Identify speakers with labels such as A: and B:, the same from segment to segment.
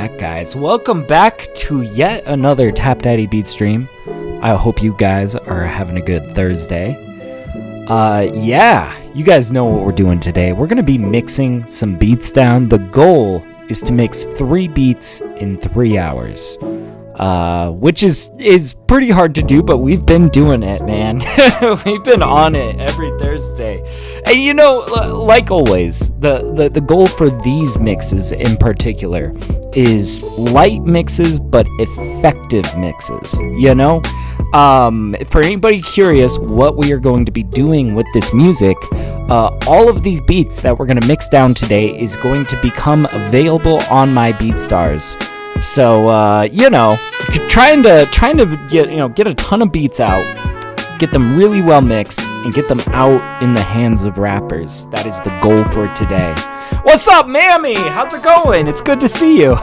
A: back, guys. Welcome back to yet another TapDaddyBeats stream. I hope you guys are having a good Thursday. You guys know what we're doing today. We're gonna be mixing some beats down. The goal is to mix 3 beats in 3 hours. Which is pretty hard to do, but we've been doing it, man. We've been on it every Thursday. And you know, like always, the goal for these mixes in particular is light mixes, but effective mixes, you know? For anybody curious what we are going to be doing with this music, all of these beats that we're going to mix down today is going to become available on my BeatStars. So, trying to get a ton of beats out, get them really well mixed, and get them out in the hands of rappers. That is the goal for today. What's up, Mammy? How's it going? It's good to see you.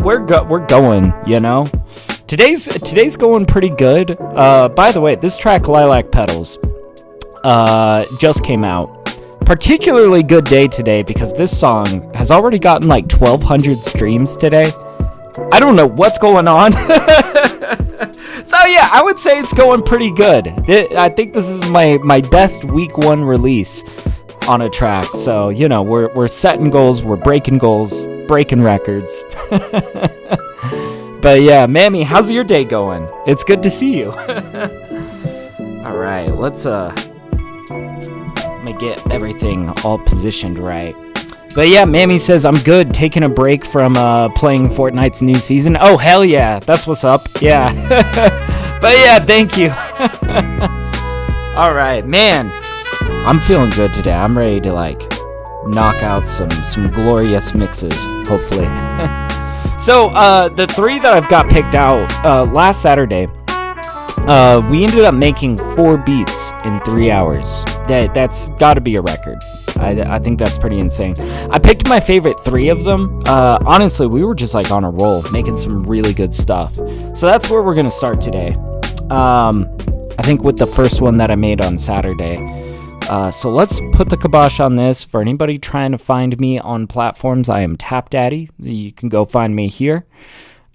A: We're going, you know. Today's going pretty good. By the way, this track, Lilac Petals, just came out. Particularly good day today because this song has already gotten like 1,200 streams today. I don't know what's going on. So yeah, I would say it's going pretty good. I think this is my best week 1 release on a track. So, you know, we're setting goals, we're breaking goals, breaking records. But yeah, Mammy, how's your day going? It's good to see you. All right, let's get everything all positioned right. But yeah, Mammy says I'm good, taking a break from playing Fortnite's new season. Oh hell yeah, that's what's up. Yeah. But yeah, thank you. All right, man, I'm feeling good today. I'm ready to like knock out some glorious mixes, hopefully. So the 3 that I've got picked out last Saturday, we ended up making 4 beats in 3 hours. That's got to be a record. I think that's pretty insane. I picked my favorite 3 of them. Honestly, we were just like on a roll, making some really good stuff. So that's where we're gonna start today. I think with the first one that I made on Saturday. So let's put the kibosh on this. For anybody trying to find me on platforms, I am TapDaddy. You can go find me here.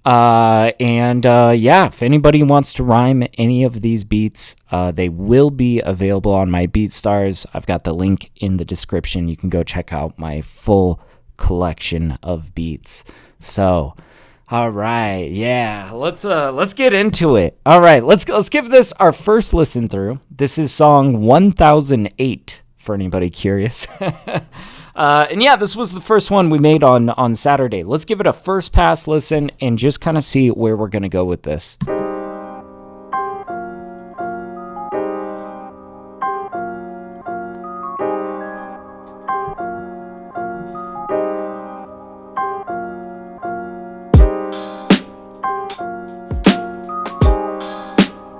A: If anybody wants to rhyme any of these beats, they will be available on my BeatStars. I've got the link in the description. You can go check out my full collection of beats. So, all right, yeah, let's get into it. All right, let's give this our first listen through. This is song 1008 for anybody curious. And yeah, this was the first one we made on Saturday. Let's give it a first pass listen and just kind of see where we're going to go with this.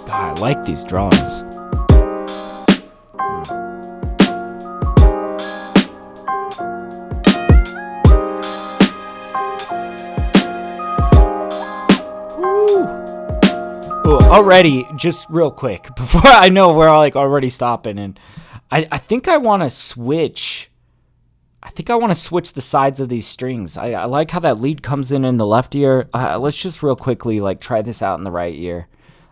A: God, I like these drums. Already, just real quick, before I know we're all like already stopping, and I think I want to switch. I think I want to switch the sides of these strings. I like how that lead comes in the left ear. Let's just real quickly like try this out in the right ear.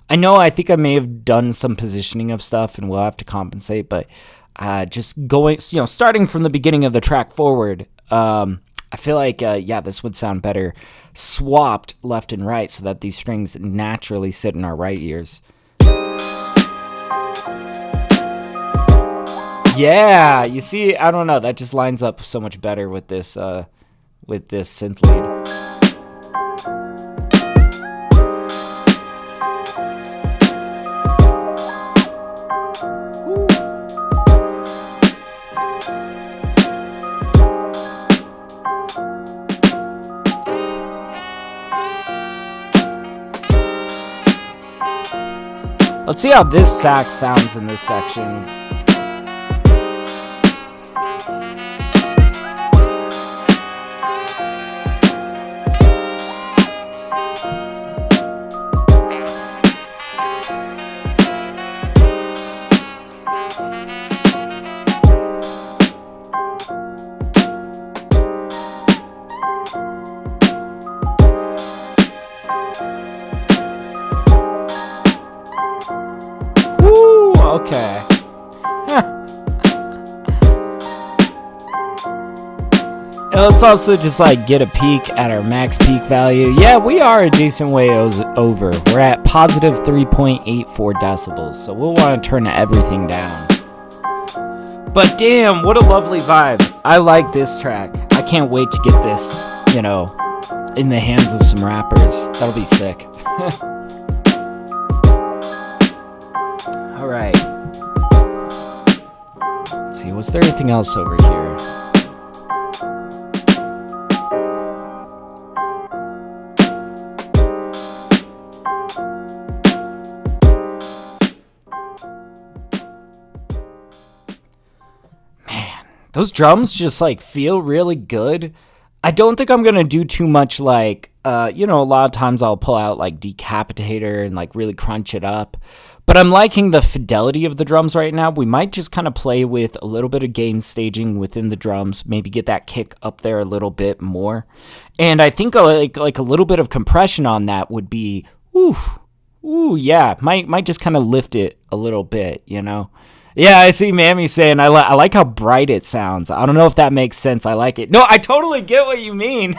A: I think I may have done some positioning of stuff, and we'll have to compensate. But just going, starting from the beginning of the track forward. I feel like, this would sound better swapped left and right so that these strings naturally sit in our right ears. Yeah, you see, I don't know, that just lines up so much better with this synth lead. Let's see how this sax sounds in this section. Woo, okay. And let's also just like get a peek at our max peak value. Yeah, we are a decent way over. We're at positive 3.84 decibels, so we'll want to turn everything down. But damn, what a lovely vibe. I like this track. I can't wait to get this, you know, in the hands of some rappers. That'll be sick. All right. Let's see, was there anything else over here? Those drums just like feel really good. I don't think I'm gonna do too much like a lot of times I'll pull out like Decapitator and like really crunch it up. But I'm liking the fidelity of the drums right now. We might just kind of play with a little bit of gain staging within the drums, maybe get that kick up there a little bit more. And I think like a little bit of compression on that would be yeah, might just kind of lift it a little bit, you know. Yeah, I see Mammy saying, I like how bright it sounds. I don't know if that makes sense. I like it. No, I totally get what you mean.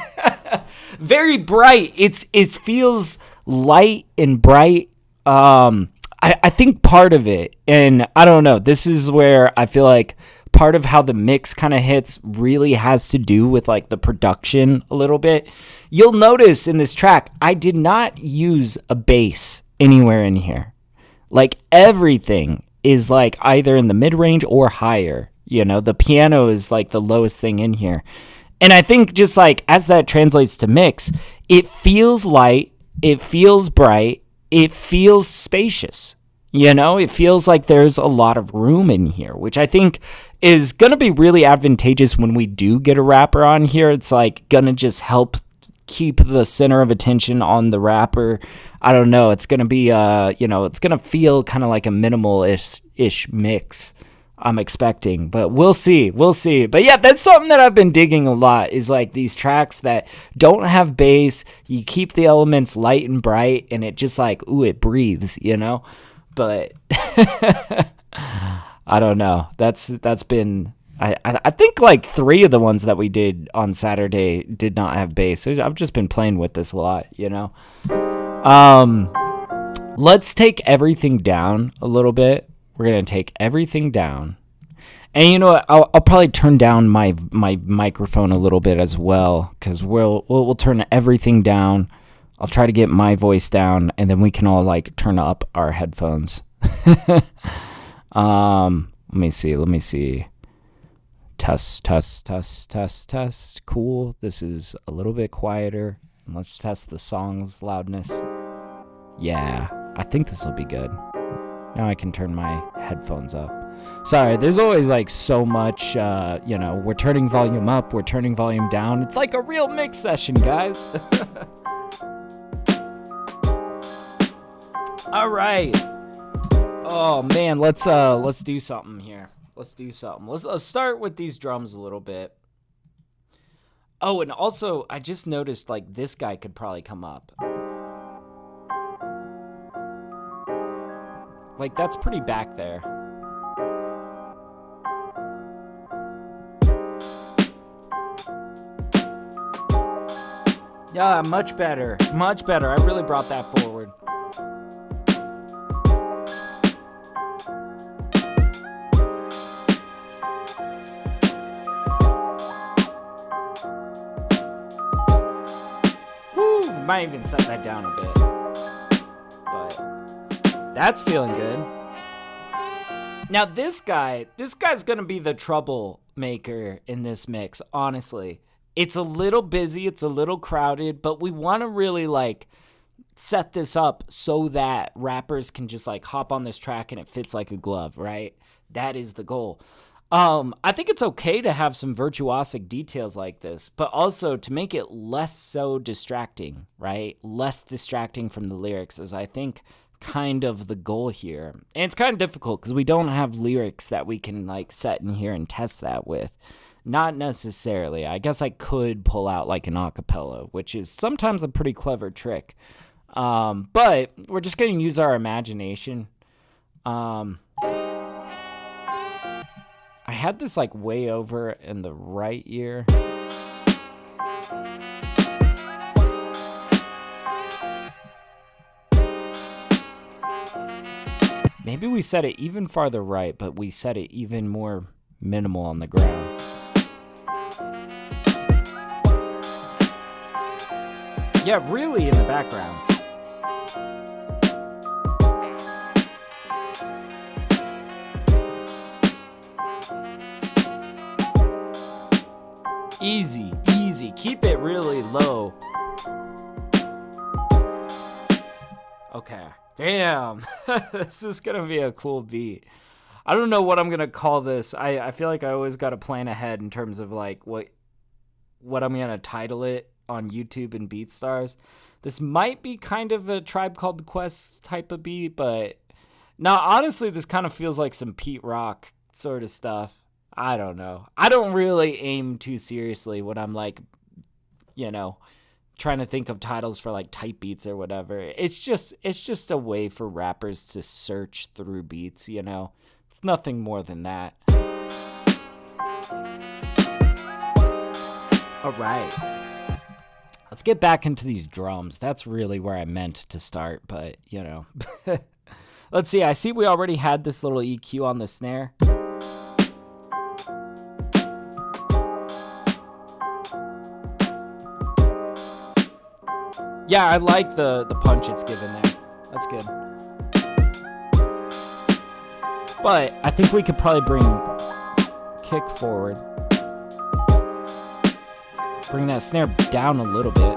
A: Very bright. It feels light and bright. I think part of it, and I don't know, this is where I feel like part of how the mix kind of hits really has to do with like the production a little bit. You'll notice in this track, I did not use a bass anywhere in here. Like everything is like either in the mid-range or higher. You know, the piano is like the lowest thing in here. And I think just like as that translates to mix, it feels light, it feels bright, it feels spacious. You know, it feels like there's a lot of room in here, which I think is going to be really advantageous when we do get a rapper on here. It's like going to just help keep the center of attention on the rapper. I don't know. It's going to be, it's going to feel kind of like a minimal-ish mix, I'm expecting. But we'll see. We'll see. But yeah, that's something that I've been digging a lot is like these tracks that don't have bass. You keep the elements light and bright, and it just like, ooh, it breathes, you know? But I don't know. That's been... I think like 3 of the ones that we did on Saturday did not have bass. I've just been playing with this a lot, you know. Let's take everything down a little bit. We're gonna take everything down, and you know what? I'll probably turn down my microphone a little bit as well, because we'll turn everything down. I'll try to get my voice down, and then we can all like turn up our headphones. Let me see. Test. Cool. This is a little bit quieter. Let's test the song's loudness. Yeah, I think this will be good. Now I can turn my headphones up. Sorry, there's always like so much, we're turning volume up, we're turning volume down. It's like a real mix session, guys. All right. Oh man, let's do something here. Let's start with these drums a little bit. Oh, and also, I just noticed, like, this guy could probably come up. Like, that's pretty back there. Yeah, much better. I really brought that forward. Might even set that down a bit, but that's feeling good. Now this guy's gonna be the troublemaker in this mix. Honestly, it's a little busy, it's a little crowded, but we want to really like set this up so that rappers can just like hop on this track and it fits like a glove, right? That is the goal. I think it's okay to have some virtuosic details like this, but also to make it less so distracting, right? Less distracting from the lyrics is, I think, kind of the goal here. And it's kind of difficult because we don't have lyrics that we can like set in here and test that with. Not necessarily. I guess I could pull out like an acapella, which is sometimes a pretty clever trick. But we're just going to use our imagination. I had this like way over in the right ear. Maybe we set it even farther right, but we set it even more minimal on the ground. Yeah, really in the background. Easy, easy. Keep it really low. Okay. Damn. This is going to be a cool beat. I don't know what I'm going to call this. I feel like I always got to plan ahead in terms of like what I'm going to title it on YouTube and BeatStars. This might be kind of a Tribe Called Quest type of beat, but no, honestly, this kind of feels like some Pete Rock sort of stuff. I don't know. I don't really aim too seriously when I'm like, you know, trying to think of titles for like type beats or whatever. It's just a way for rappers to search through beats, you know. It's nothing more than that. All right. Let's get back into these drums. That's really where I meant to start, but, you know. Let's see. I see we already had this little EQ on the snare. Yeah, I like the punch it's given there. That's good. But I think we could probably bring kick forward. Bring that snare down a little bit.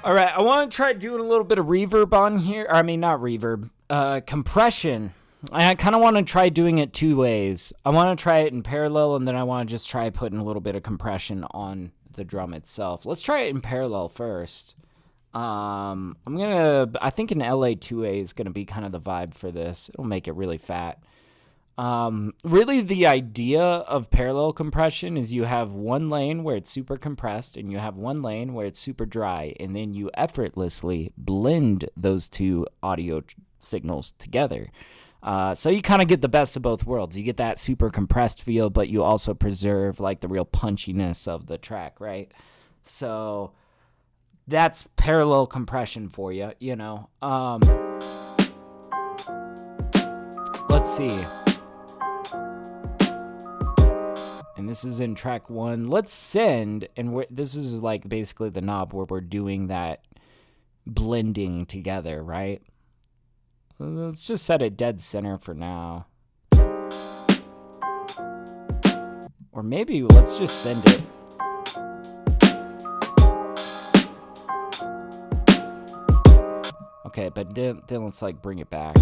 A: All right, I want to try doing a little bit of reverb on here. I mean, not reverb, compression. I kind of want to try doing it two ways. I want to try it in parallel, and then I want to just try putting a little bit of compression on the drum itself. Let's try it in parallel first. I think an LA2A is going to be kind of the vibe for this. It'll make it really fat. Really the idea of parallel compression is you have one lane where it's super compressed and you have one lane where it's super dry, and then you effortlessly blend those two audio signals together. So you kind of get the best of both worlds. You get that super compressed feel, but you also preserve like the real punchiness of the track, right? So that's parallel compression for you, you know. Let's see. And this is in track 1. Let's send, and this is like basically the knob where we're doing that blending together, right? Let's just set it dead center for now. Or maybe let's just send it. Okay, but then let's like bring it back.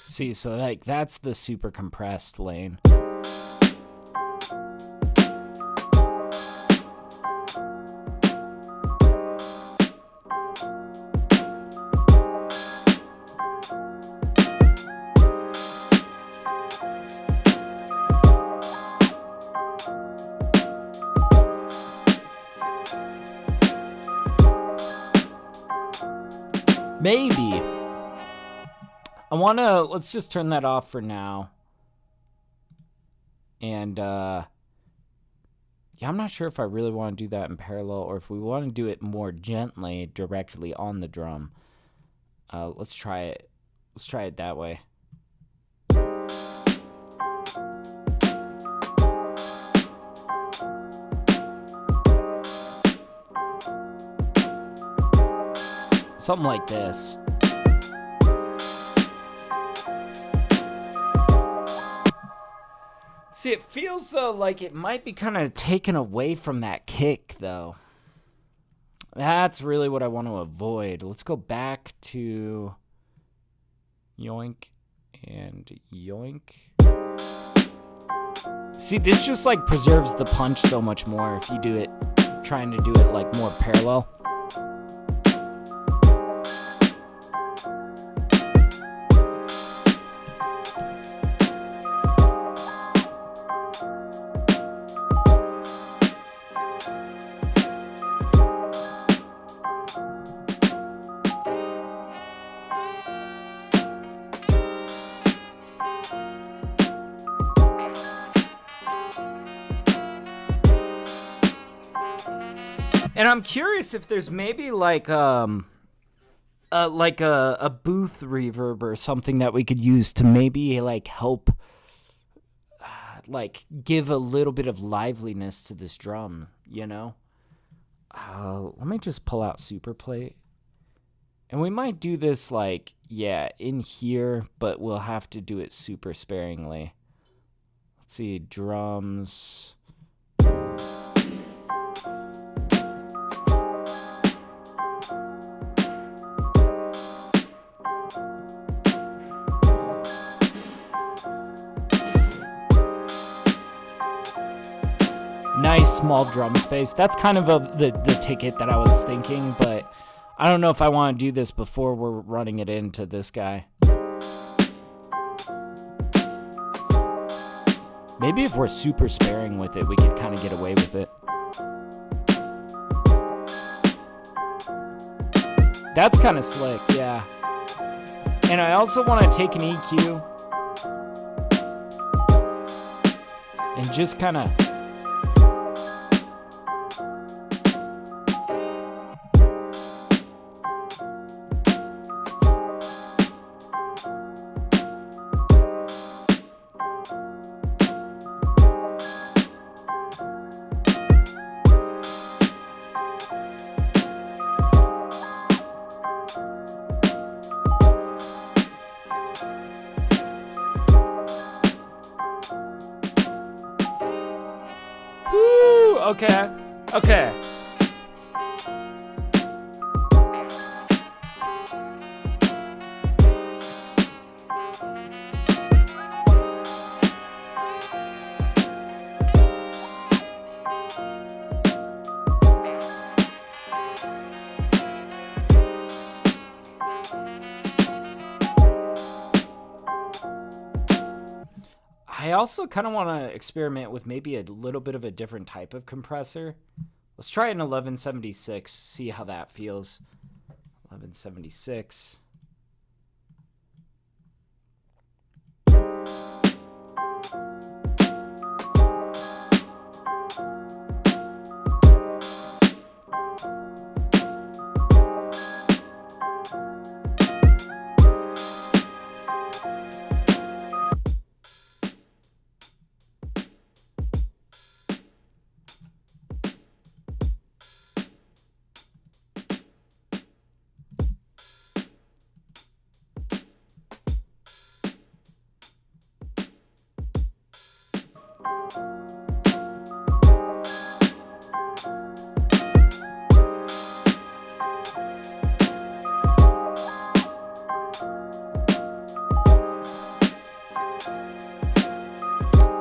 A: See, so like that's the super compressed lane. Maybe. Let's just turn that off for now. And, yeah, Yeah, I'm not sure if I really want to do that in parallel or if we want to do it more gently directly on the drum. Let's try it. Let's try it that way. Something like this. See, it feels though like it might be kind of taken away from that kick though. That's really what I want to avoid. Let's go back to yoink and yoink. See, this just like preserves the punch so much more if you do it, trying to do it like more parallel. And I'm curious if there's maybe like a booth reverb or something that we could use to maybe like help like give a little bit of liveliness to this drum, you know? Let me just pull out Superplate. And we might do this like, yeah, in here, but we'll have to do it super sparingly. Let's see, drums. Nice small drum space. That's kind of the ticket that I was thinking, but I don't know if I want to do this before we're running it into this guy. Maybe if we're super sparing with it, we could kind of get away with it. That's kind of slick, yeah. And I also want to take an EQ and just kind of... Woo! Okay. I also kind of want to experiment with maybe a little bit of a different type of compressor. Let's try an 1176, see how that feels. 1176.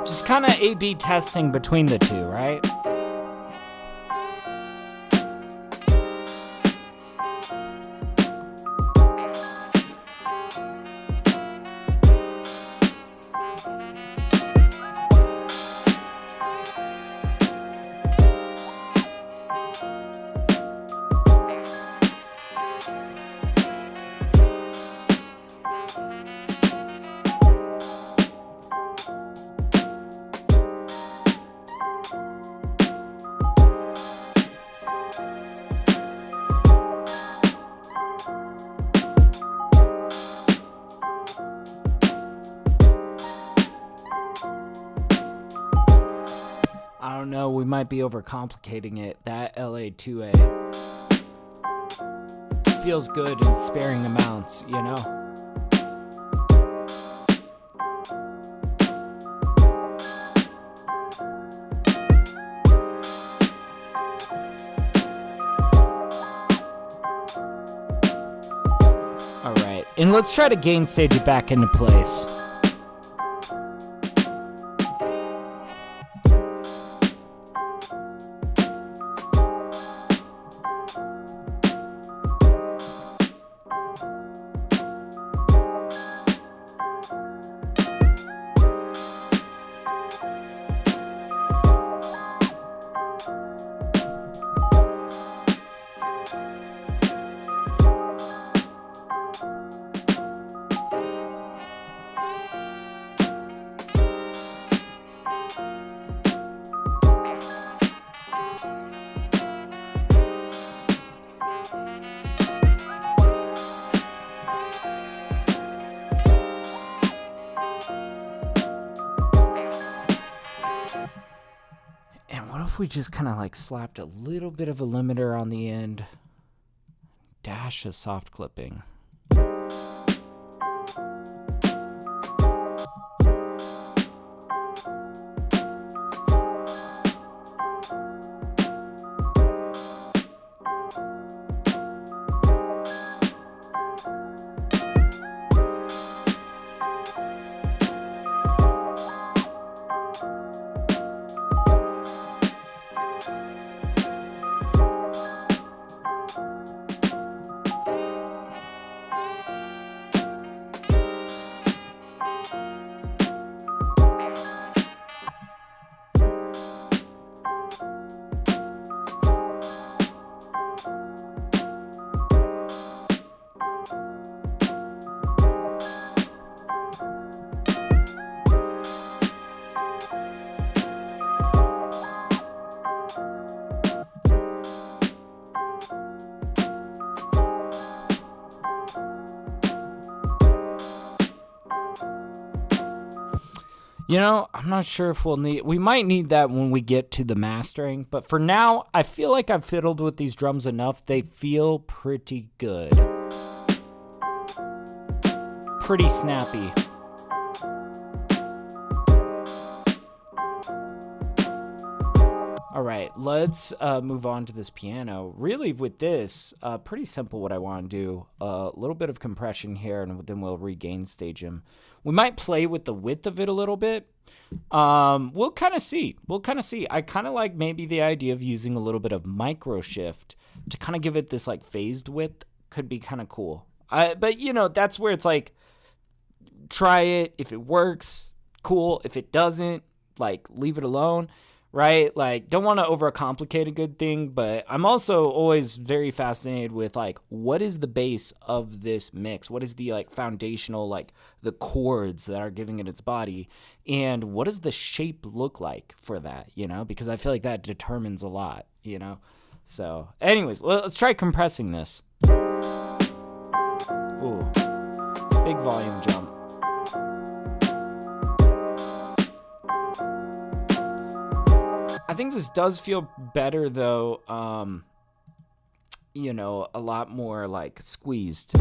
A: Just kind of A/B testing between the two, right? don't know. We might be overcomplicating it. That LA2A feels good in sparing amounts, you know? All right, and let's try to gain stage it back into place. What if we just kind of like slapped a little bit of a limiter on the end? Dash of soft clipping. You know, I'm not sure if we might need that when we get to the mastering, but for now, I feel like I've fiddled with these drums enough. They feel pretty good. Pretty snappy. All right, let's move on to this piano. Really, with this, pretty simple what I want to do. A little bit of compression here, and then we'll regain stage him. We might play with the width of it a little bit. We'll kind of see. I kind of like maybe the idea of using a little bit of micro shift to kind of give it this like phased width. Could be kind of cool. But, you know, that's where it's like, try it. If it works, cool. If it doesn't, like, leave it alone. Right? Like, don't want to overcomplicate a good thing, but I'm also always very fascinated with, like, what is the base of this mix? What is the, like, foundational, like, the chords that are giving it its body? And what does the shape look like for that, you know? Because I feel like that determines a lot, you know? So, anyways, let's try compressing this. Ooh. Big volume jump. I think this does feel better, though, you know, a lot more, like, squeezed.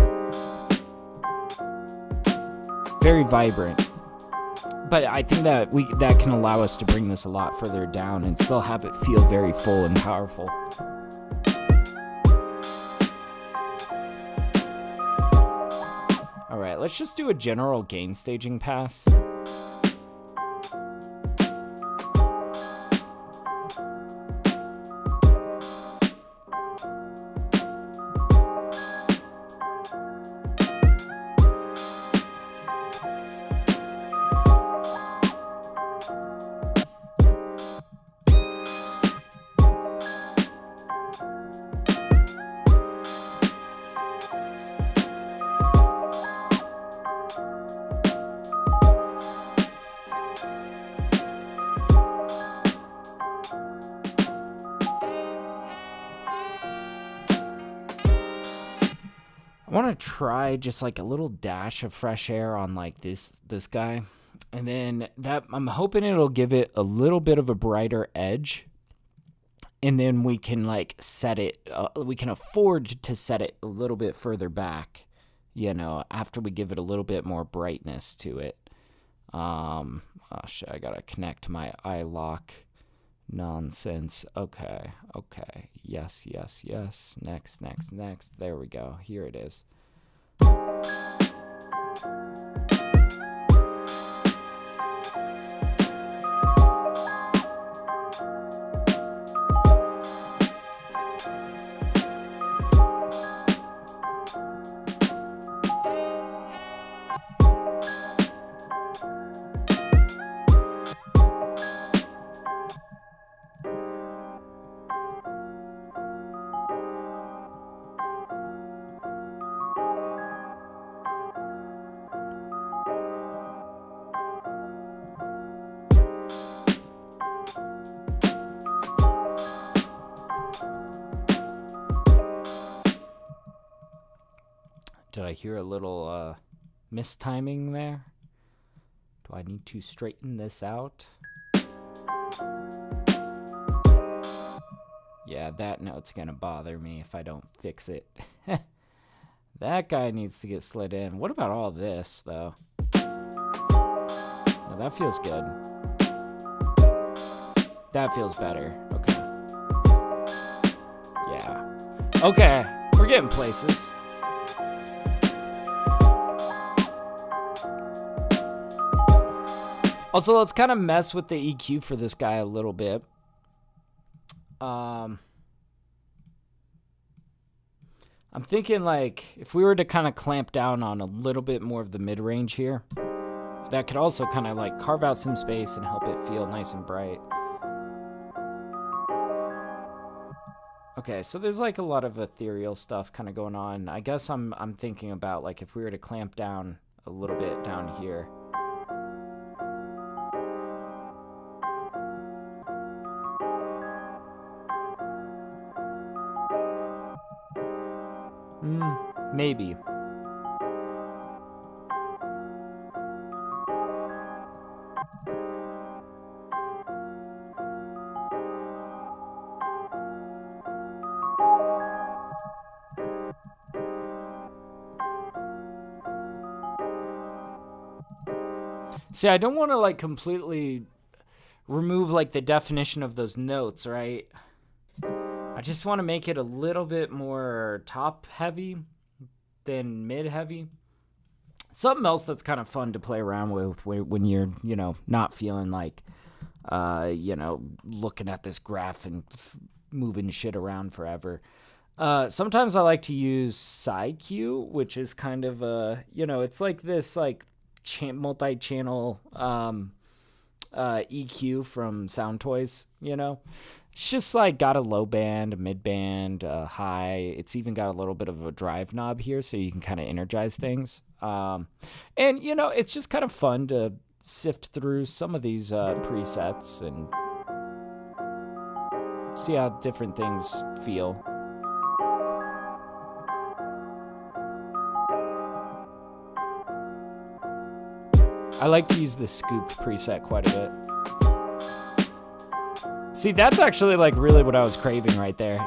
A: Very vibrant. But I think that that can allow us to bring this a lot further down and still have it feel very full and powerful. All right, let's just do a general gain staging pass. I want to try just like a little dash of fresh air on like this guy. And then that, I'm hoping it'll give it a little bit of a brighter edge. And then we can like set it, we can afford to set it a little bit further back, you know, after we give it a little bit more brightness to it. Oh shit, I gotta connect my iLock nonsense. Okay. Yes. Next. There we go. Here it is. Did I hear a little mistiming there? Do I need to straighten this out? Yeah, that note's gonna bother me if I don't fix it. That guy needs to get slid in. What about all this, though? Now, that feels good. That feels better. Okay. Yeah. Okay, we're getting places. Also, let's kind of mess with the EQ for this guy a little bit. I'm thinking like if we were to kind of clamp down on a little bit more of the mid-range here, that could also kind of like carve out some space and help it feel nice and bright. Okay, so there's like a lot of ethereal stuff kind of going on. I guess I'm thinking about like if we were to clamp down a little bit down here. Maybe. See, I don't want to like completely remove like the definition of those notes, right? I just want to make it a little bit more top heavy than mid heavy. Something else that's kind of fun to play around with when you're, you know, not feeling like, you know, looking at this graph and moving shit around forever. Sometimes I like to use SideQ, which is kind of a, you know, it's like this like multi-channel EQ from Sound Toys, you know. It's just like got a low band, a mid band, a high. It's even got a little bit of a drive knob here so you can kind of energize things. And, you know, it's just kind of fun to sift through some of these presets and see how different things feel. I like to use the scooped preset quite a bit. See, that's actually like really what I was craving right there.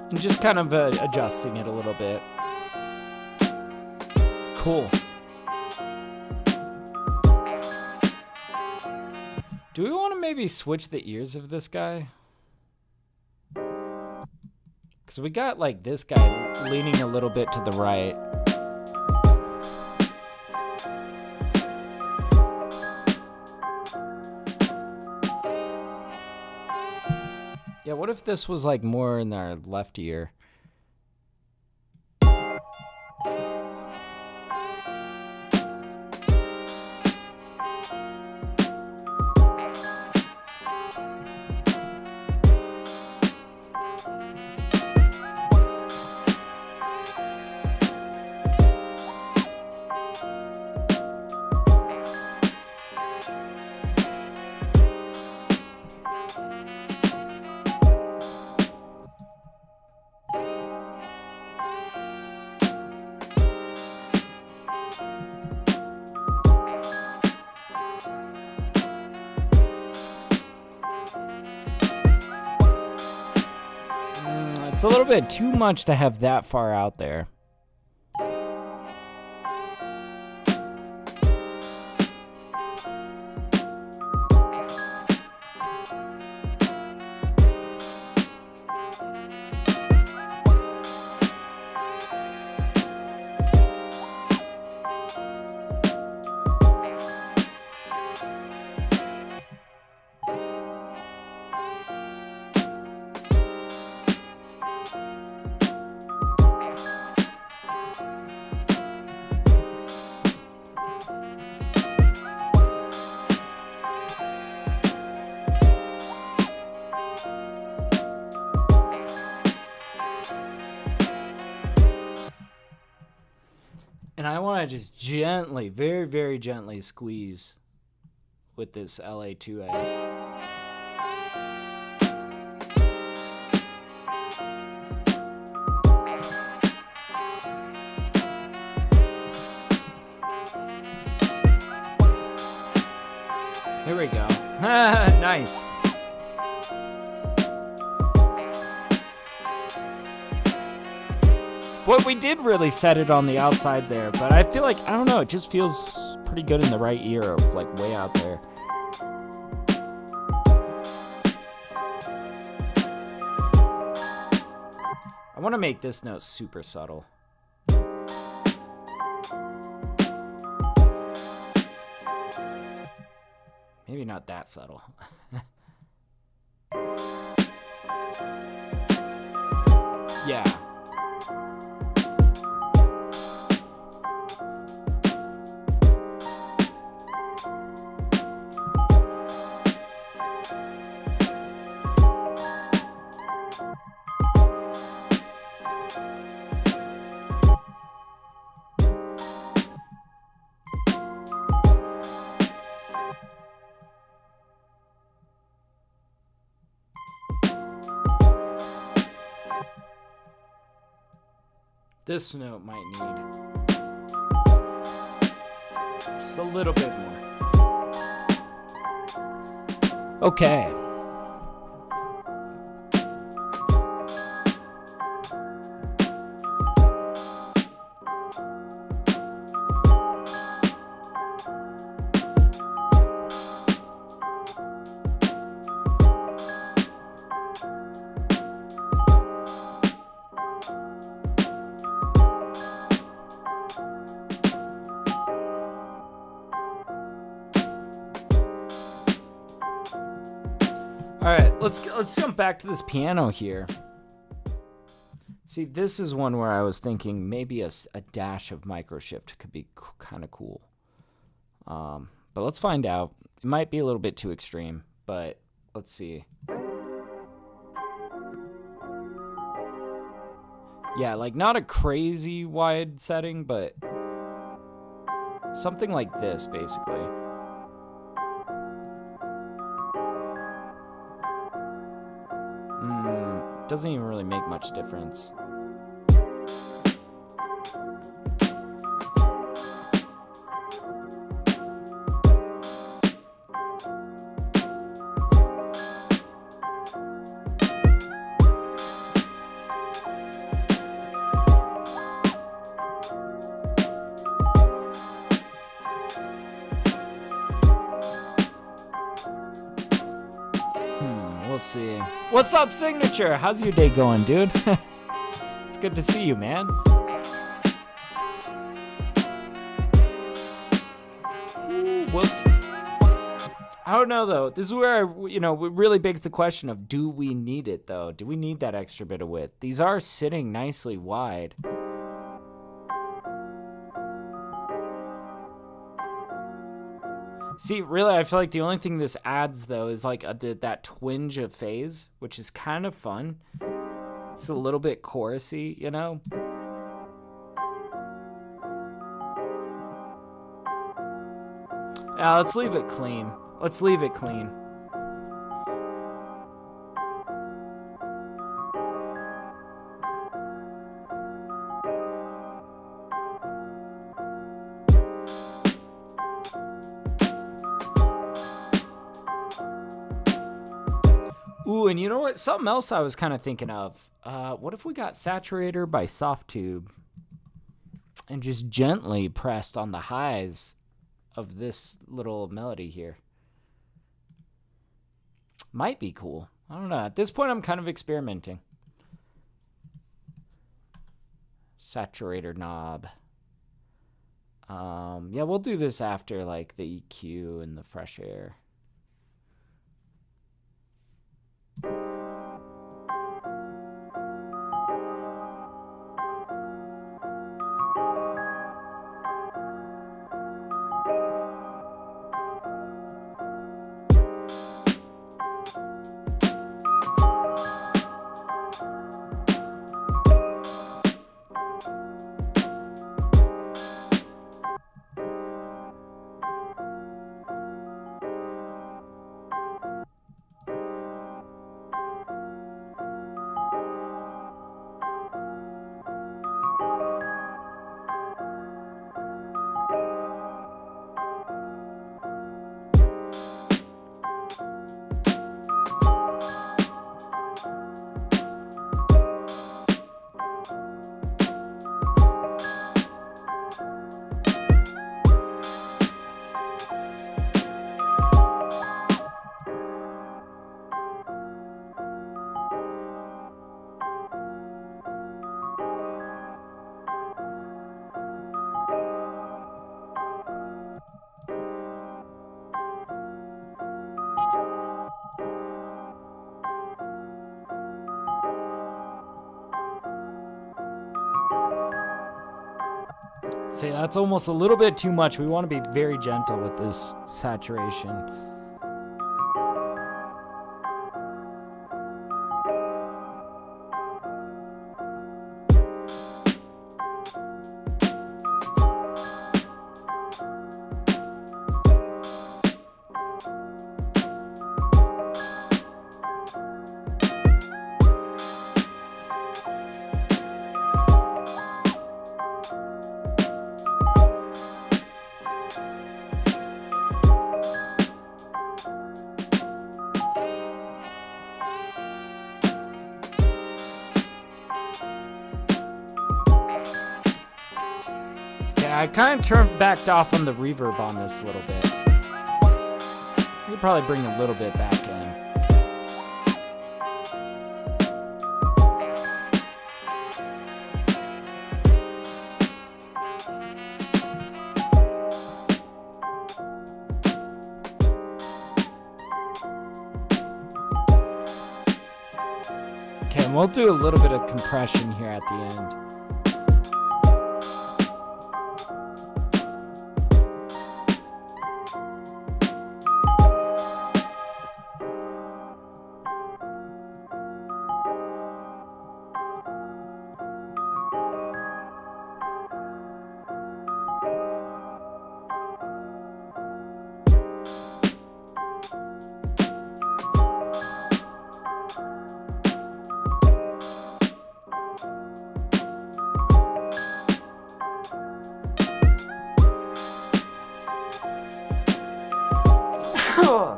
A: And just kind of adjusting it a little bit. Cool. Do we want to maybe switch the ears of this guy? Because we got like this guy leaning a little bit to the right. What if this was like more in our left ear? It's a little bit too much to have that far out there. And I want to just gently, very, very gently squeeze with this LA2A. Here we go. Nice. Well, we did really set it on the outside there, but I feel like, I don't know, it just feels pretty good in the right ear, like way out there. I want to make this note super subtle. Maybe not that subtle. Yeah. This note might need just a little bit more. Okay. All right, let's jump back to this piano here. See, this is one where I was thinking maybe a dash of microshift could be kind of cool. But let's find out. It might be a little bit too extreme, but let's see. Yeah, like not a crazy wide setting, but something like this, basically. Doesn't even really make much difference. We'll see. What's up, Signature? How's your day going, dude? It's good to see you, man. Ooh, I don't know, though. This is where, it really begs the question of, do we need it, though? Do we need that extra bit of width? These are sitting nicely wide. See, really, I feel like the only thing this adds, though, is like that twinge of phase, which is kind of fun. It's a little bit chorusy, you know? Now, let's leave it clean. Let's leave it clean. Ooh, and you know what? Something else I was kind of thinking of. What if we got Saturator by Softtube and just gently pressed on the highs of this little melody here? Might be cool. I don't know. At this point, I'm kind of experimenting. Saturator knob. Yeah, we'll do this after like the EQ and the fresh air. See, that's almost a little bit too much. We want to be very gentle with this saturation. I kind of backed off on the reverb on this a little bit. We could probably bring a little bit back in. Okay, and we'll do a little bit of compression here at the end.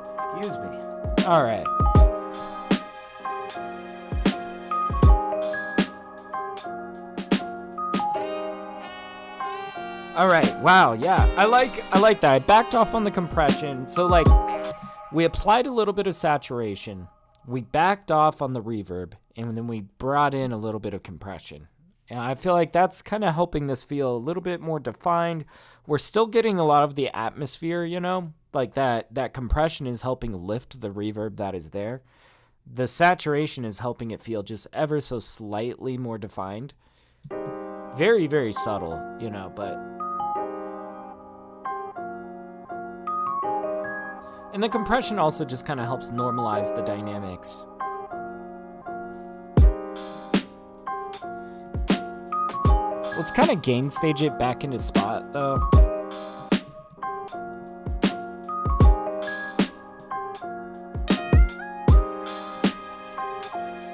A: Excuse me. All right. All right. Wow. Yeah. I like that. I backed off on the compression. So like we applied a little bit of saturation. We backed off on the reverb and then we brought in a little bit of compression. And I feel like that's kind of helping this feel a little bit more defined. We're still getting a lot of the atmosphere, you know, like that compression is helping lift the reverb that is there. The saturation is helping it feel just ever so slightly more defined. Very, very subtle, you know, but... And the compression also just kind of helps normalize the dynamics. Let's kind of gain stage it back into spot, though.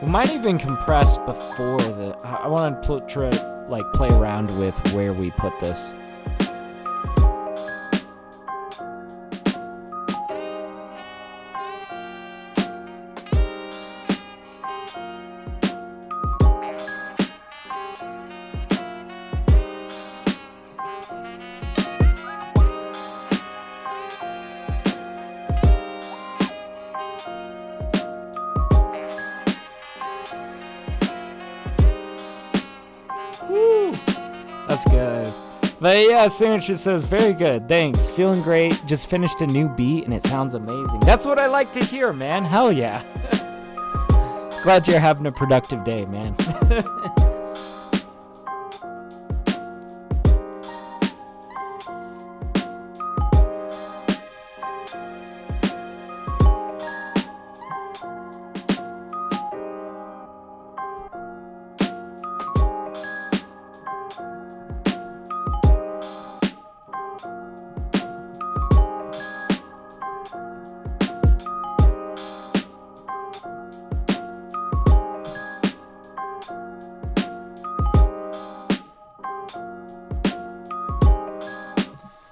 A: We might even compress before the... I want to try like play around with where we put this. That's good. But yeah, Signature says, very good, thanks, feeling great, just finished a new beat and it sounds amazing. That's what I like to hear, man. Hell yeah. Glad you're having a productive day, man.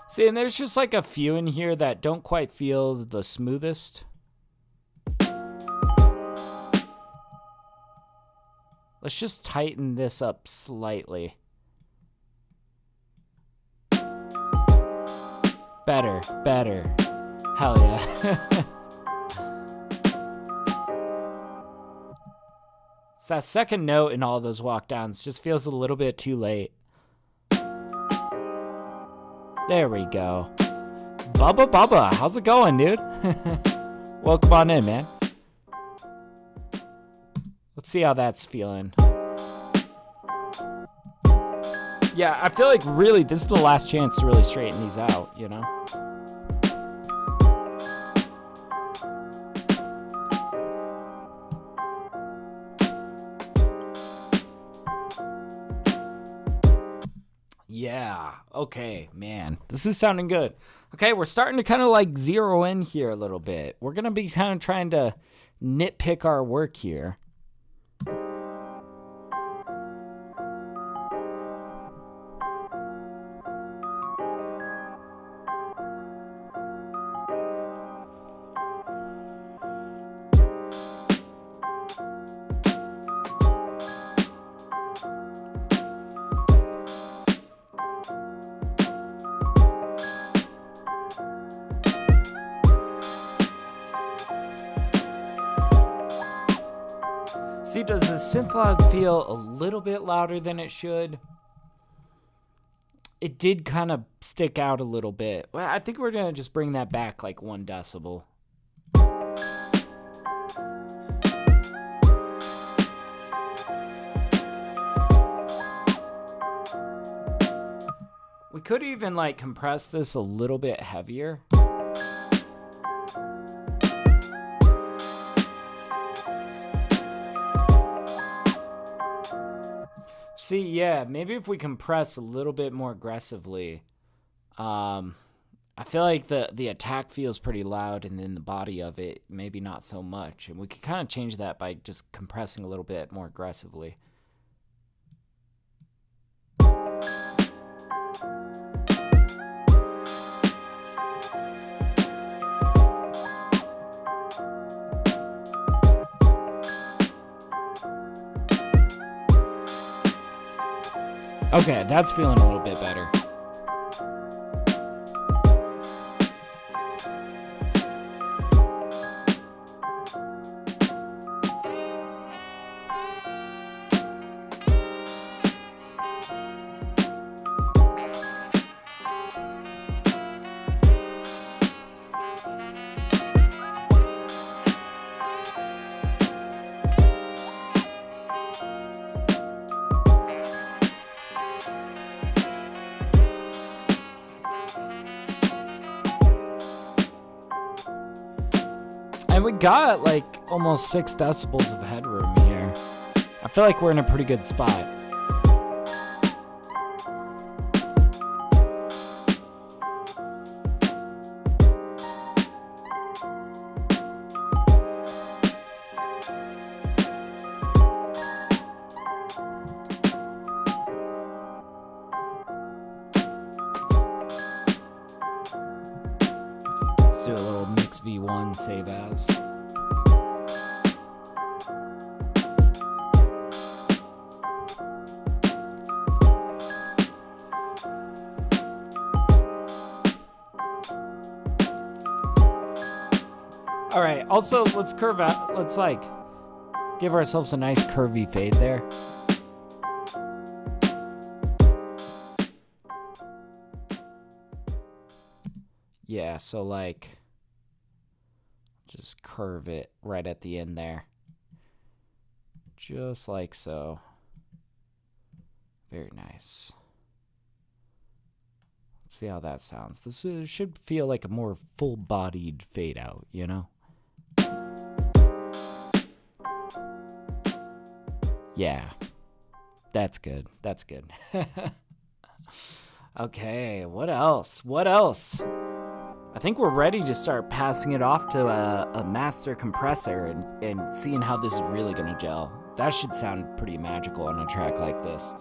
A: See, and there's just like a few in here that don't quite feel the smoothest. Let's just tighten this up slightly. Better, better. Hell yeah. It's that second note in all those walk downs just feels a little bit too late. There we go. Bubba, how's it going, dude? Welcome on in, man. Let's see how that's feeling. Yeah, I feel like really this is the last chance to really straighten these out, you know? Yeah, okay, man. This is sounding good. Okay, we're starting to kind of like zero in here a little bit. We're going to be kind of trying to nitpick our work here. See, does the synth loud feel a little bit louder than it should? It did kind of stick out a little bit. Well, I think we're going to just bring that back like 1 decibel. We could even like compress this a little bit heavier. See, yeah, maybe if we compress a little bit more aggressively, I feel like the attack feels pretty loud, and then the body of it, maybe not so much. And we could kind of change that by just compressing a little bit more aggressively. Okay, that's feeling a little bit better. And we got like almost 6 decibels of headroom here. I feel like we're in a pretty good spot. Let's do a little mix V1 save as. All right, also let's curve out, let's like give ourselves a nice curvy fade there. Yeah, so like just curve it right at the end there. Just like so. Very nice. Let's see how that sounds. This should feel like a more full-bodied fade out, you know? Yeah. That's good. That's good. Okay, what else? What else? I think we're ready to start passing it off to a master compressor and seeing how this is really gonna gel. That should sound pretty magical on a track like this.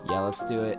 A: Yeah, let's do it.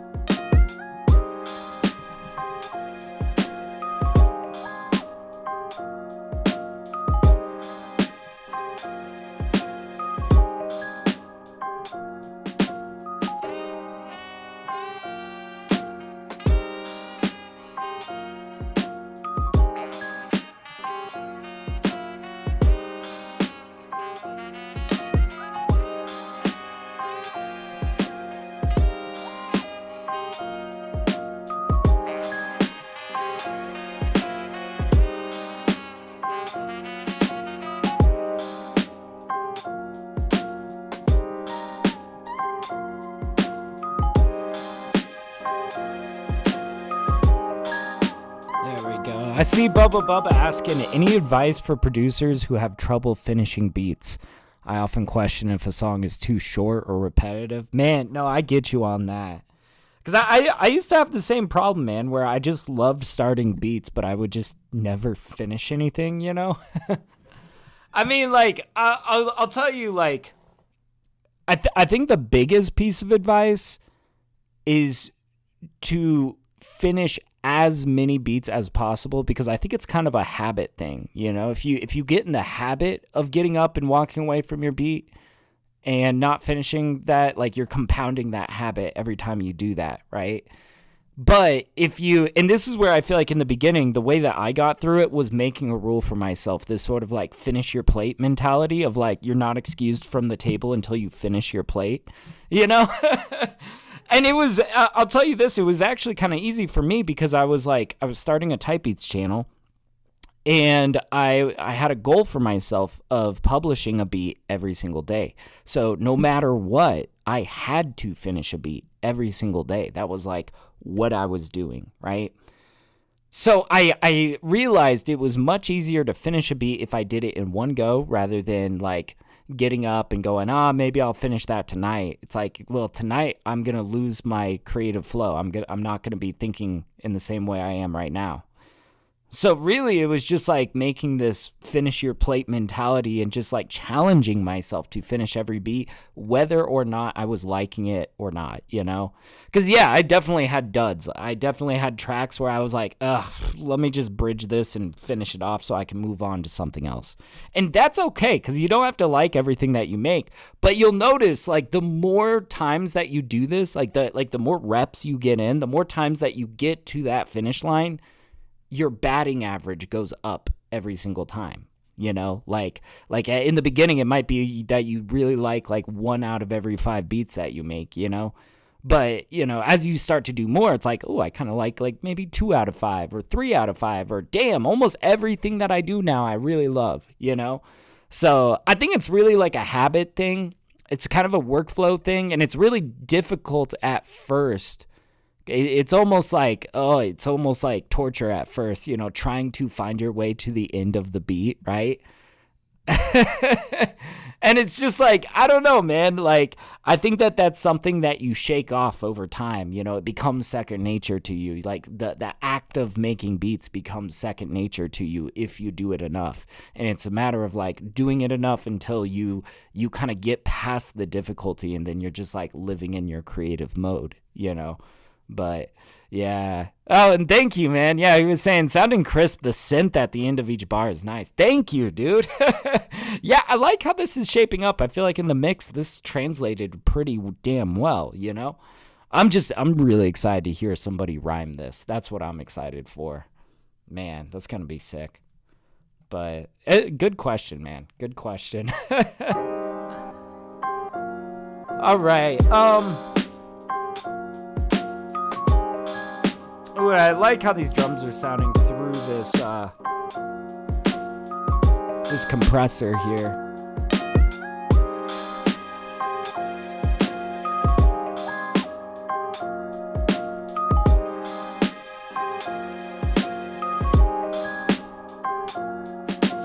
A: I see Bubba asking, any advice for producers who have trouble finishing beats? I often question if a song is too short or repetitive. Man, no, I get you on that. Because I used to have the same problem, man, where I just loved starting beats, but I would just never finish anything, you know? I mean, like, I'll tell you, like, I think the biggest piece of advice is to finish as many beats as possible, because I think it's kind of a habit thing, you know? If you get in the habit of getting up and walking away from your beat and not finishing that, like, you're compounding that habit every time you do that, right? But if you, and this is where I feel like in the beginning, the way that I got through it was making a rule for myself, this sort of like finish your plate mentality of like, you're not excused from the table until you finish your plate, you know? And it was, I'll tell you this, it was actually kind of easy for me because I was starting a Type Beats channel, and I had a goal for myself of publishing a beat every single day. So no matter what, I had to finish a beat every single day. That was like what I was doing, right? So I realized it was much easier to finish a beat if I did it in one go rather than like getting up and going, maybe I'll finish that tonight. It's like, well, tonight I'm going to lose my creative flow. I'm not going to be thinking in the same way I am right now. So really it was just like making this finish your plate mentality and just like challenging myself to finish every beat, whether or not I was liking it or not, you know? Because yeah, I definitely had duds. I definitely had tracks where I was like, let me just bridge this and finish it off so I can move on to something else. And that's okay, because you don't have to like everything that you make. But you'll notice, like, the more times that you do this, like the more reps you get in, the more times that you get to that finish line, your batting average goes up every single time, you know? Like in the beginning, it might be that you really like 1 out of every 5 beats that you make, you know? But, you know, as you start to do more, it's like, oh, I kind of like maybe 2 out of 5 or 3 out of 5, or damn, almost everything that I do now I really love, you know? So I think it's really like a habit thing. It's kind of a workflow thing, and it's really difficult at first. It's almost like torture at first, trying to find your way to the end of the beat, right? And it's just like, I don't know, man. Like, I think that's something that you shake off over time. It becomes second nature to you. Like, the act of making beats becomes second nature to you if you do it enough. And it's a matter of like doing it enough until you kind of get past the difficulty, and then you're just like living in your creative mode, But yeah. Oh, and thank you, man. Yeah, he was saying sounding crisp. The synth at the end of each bar is nice. Thank you, dude. Yeah, I like how this is shaping up. I feel like in the mix, this translated pretty damn well, I'm really excited to hear somebody rhyme this. That's what I'm excited for. Man, that's going to be sick. But good question, man. Good question. All right. Ooh, I like how these drums are sounding through this compressor here.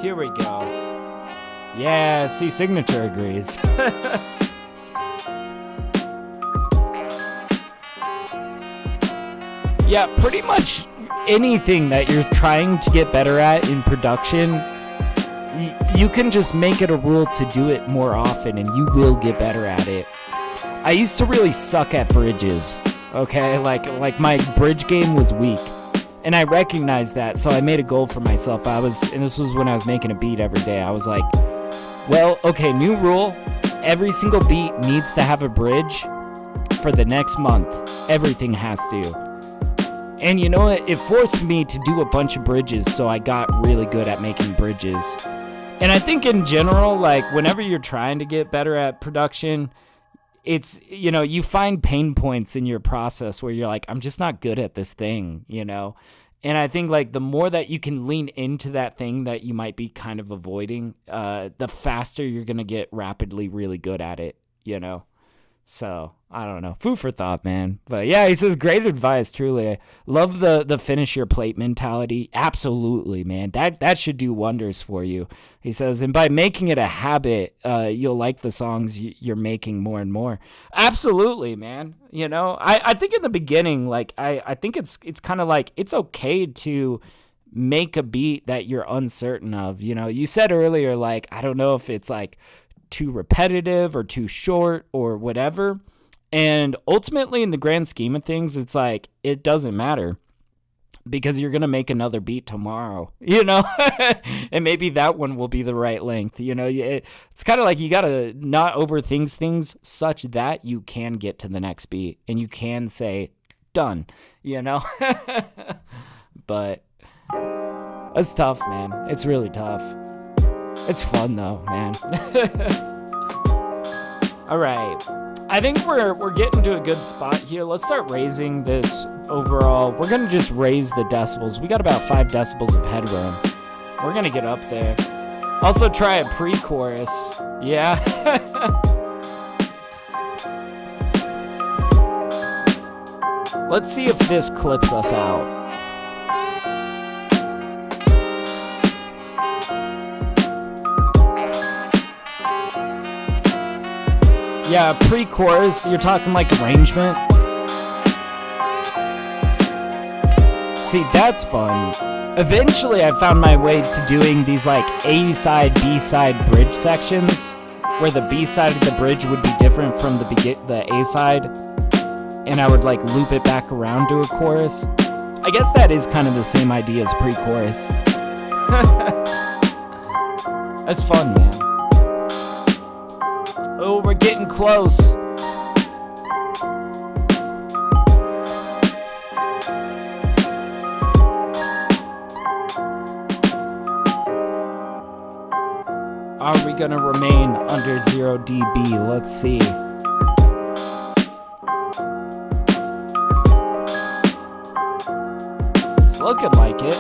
A: Here we go. Yeah, see, Signature agrees. Yeah, pretty much anything that you're trying to get better at in production, you can just make it a rule to do it more often, and you will get better at it. I used to really suck at bridges, okay? Like my bridge game was weak, and I recognized that, so I made a goal for myself. And this was when I was making a beat every day. I was like, well, okay, new rule. Every single beat needs to have a bridge for the next month. Everything has to. And you know what? It forced me to do a bunch of bridges, so I got really good at making bridges. And I think in general, like, whenever you're trying to get better at production, it's, you find pain points in your process where you're like, I'm just not good at this thing, And I think, like, the more that you can lean into that thing that you might be kind of avoiding, the faster you're going to get rapidly really good at it, So, I don't know. Food for thought, man. But yeah, he says, great advice, truly. I love the finish your plate mentality. Absolutely, man. That should do wonders for you. He says, and by making it a habit, you'll like the songs you're making more and more. Absolutely, man. I think in the beginning, like, I think it's kind of like, it's okay to make a beat that you're uncertain of. You said earlier, like, I don't know if it's like too repetitive or too short or whatever. And ultimately, in the grand scheme of things, it's like, it doesn't matter because you're going to make another beat tomorrow, and maybe that one will be the right length. It's kind of like you got to not overthink things such that you can get to the next beat and you can say done, but it's tough, man. It's really tough. It's fun though, man. All right. I think we're getting to a good spot here. Let's start raising this overall. We're going to just raise the decibels. We got about 5 decibels of headroom. We're going to get up there. Also try a pre-chorus. Yeah. Let's see if this clips us out. Yeah, pre-chorus, you're talking like arrangement. See, that's fun. Eventually, I found my way to doing these like A-side, B-side bridge sections, where the B-side of the bridge would be different from the A-side, and I would like loop it back around to a chorus. I guess that is kind of the same idea as pre-chorus. That's fun, man. Oh, we're getting close. Are we gonna remain under 0 dB? Let's see. It's looking like it.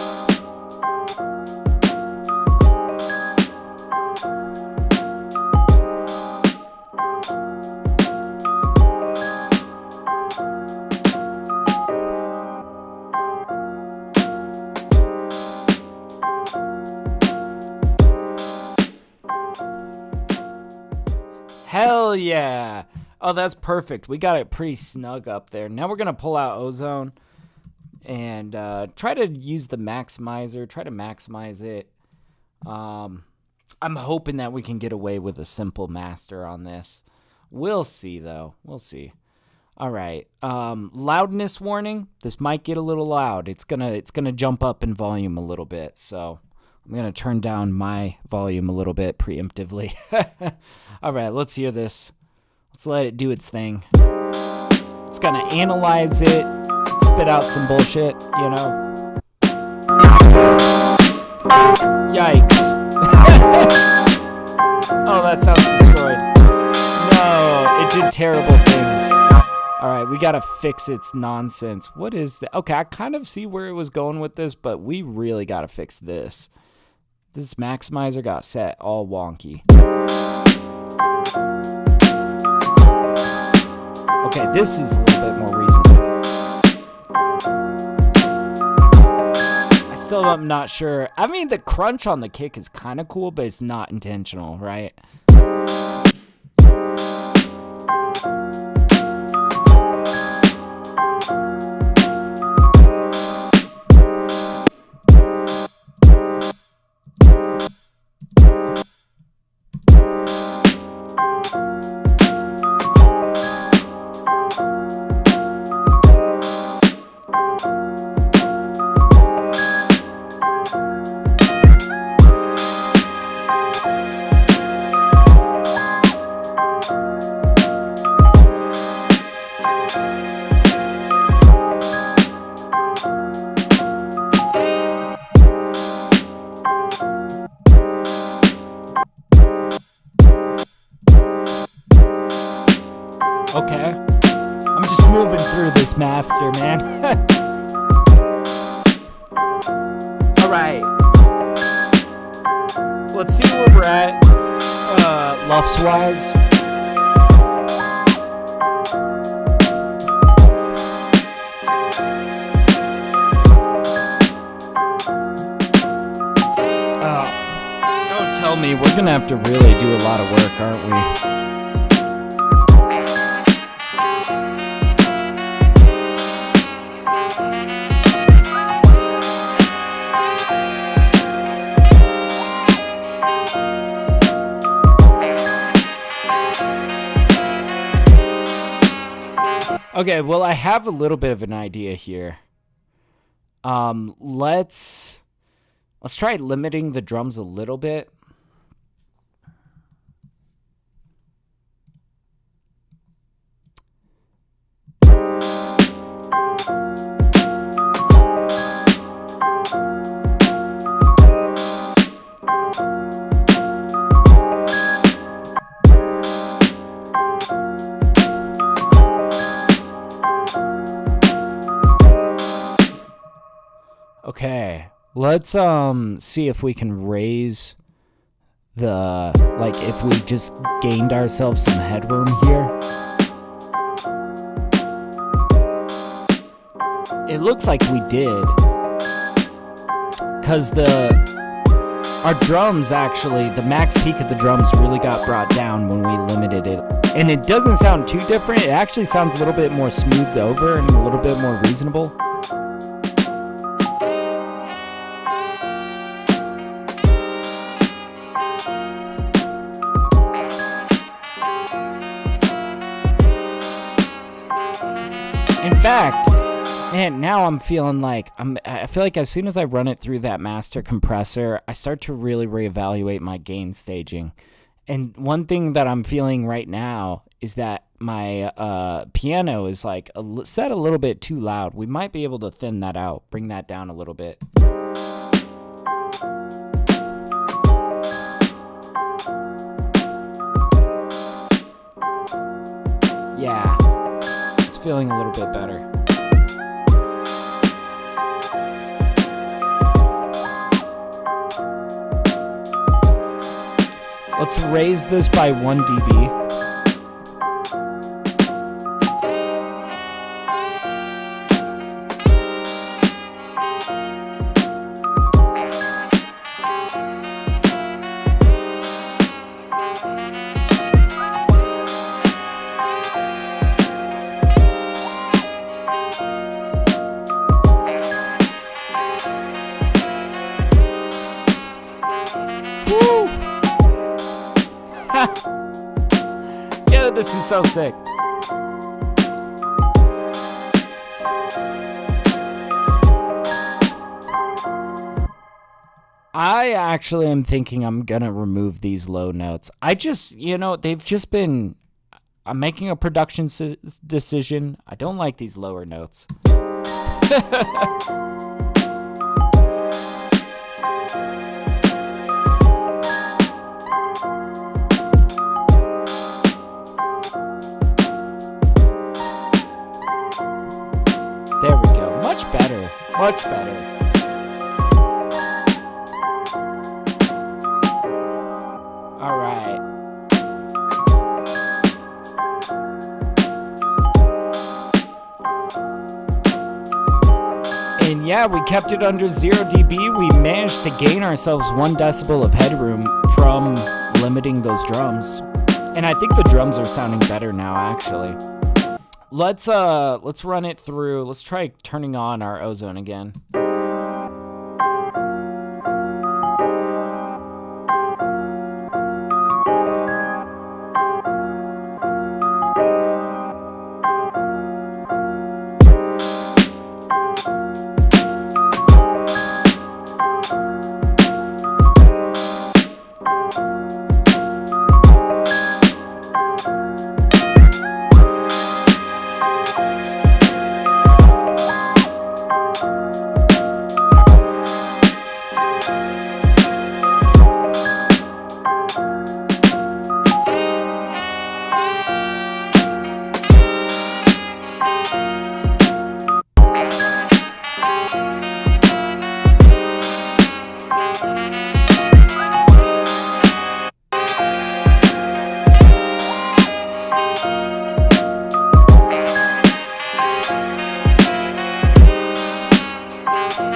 A: Hell yeah. Oh, that's perfect. We got it pretty snug up there. Now we're going to pull out Ozone and try to use the maximizer, try to maximize it. I'm hoping that we can get away with a simple master on this. We'll see, though. We'll see. All right. Loudness warning. This might get a little loud. It's gonna jump up in volume a little bit. So I'm gonna turn down my volume a little bit preemptively. All right. Let's hear this. Let's let it do its thing. It's gonna analyze it, spit out some bullshit, you know. Yikes. Oh, that sounds destroyed. No, it did terrible things. All right, we got to fix its nonsense. What is that? Okay, I kind of see where it was going with this, but we really got to fix this. This maximizer got set all wonky. Okay, this is a little bit more reasonable. I still am not sure. I mean, the crunch on the kick is kind of cool, but it's not intentional, right? Okay. I'm just moving through this master, man. Alright. Let's see where we're at, Lufts-wise. Don't tell me. We're gonna have to really do a lot of work, aren't we? Okay, well, I have a little bit of an idea here. Let's try limiting the drums a little bit. Okay, let's see if we can raise the, like, if we just gained ourselves some headroom here. It looks like we did, because our drums actually, the max peak of the drums really got brought down when we limited it. And it doesn't sound too different. It actually sounds a little bit more smoothed over and a little bit more reasonable. In fact, man, now I'm feeling like I feel like as soon as I run it through that master compressor, I start to really reevaluate my gain staging. And one thing that I'm feeling right now is that my piano is like set a little bit too loud. We might be able to thin that out, bring that down a little bit. Yeah. Feeling a little bit better. Let's raise this by 1 dB. This is so sick. I actually am thinking I'm going to remove these low notes. I just, they've just been... I'm making a production decision. I don't like these lower notes. There we go. Much better. Much better. All right. And yeah, we kept it under 0 dB. We managed to gain ourselves 1 decibel of headroom from limiting those drums. And I think the drums are sounding better now, actually. Let's run it through. Let's try turning on our ozone again.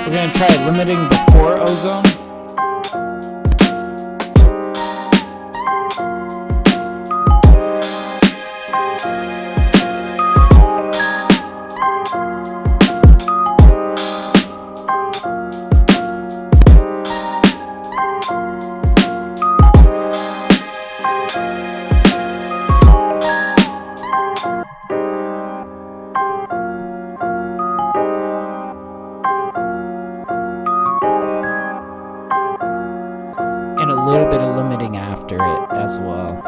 A: We're going to try limiting before ozone. And a little bit of limiting after it as well.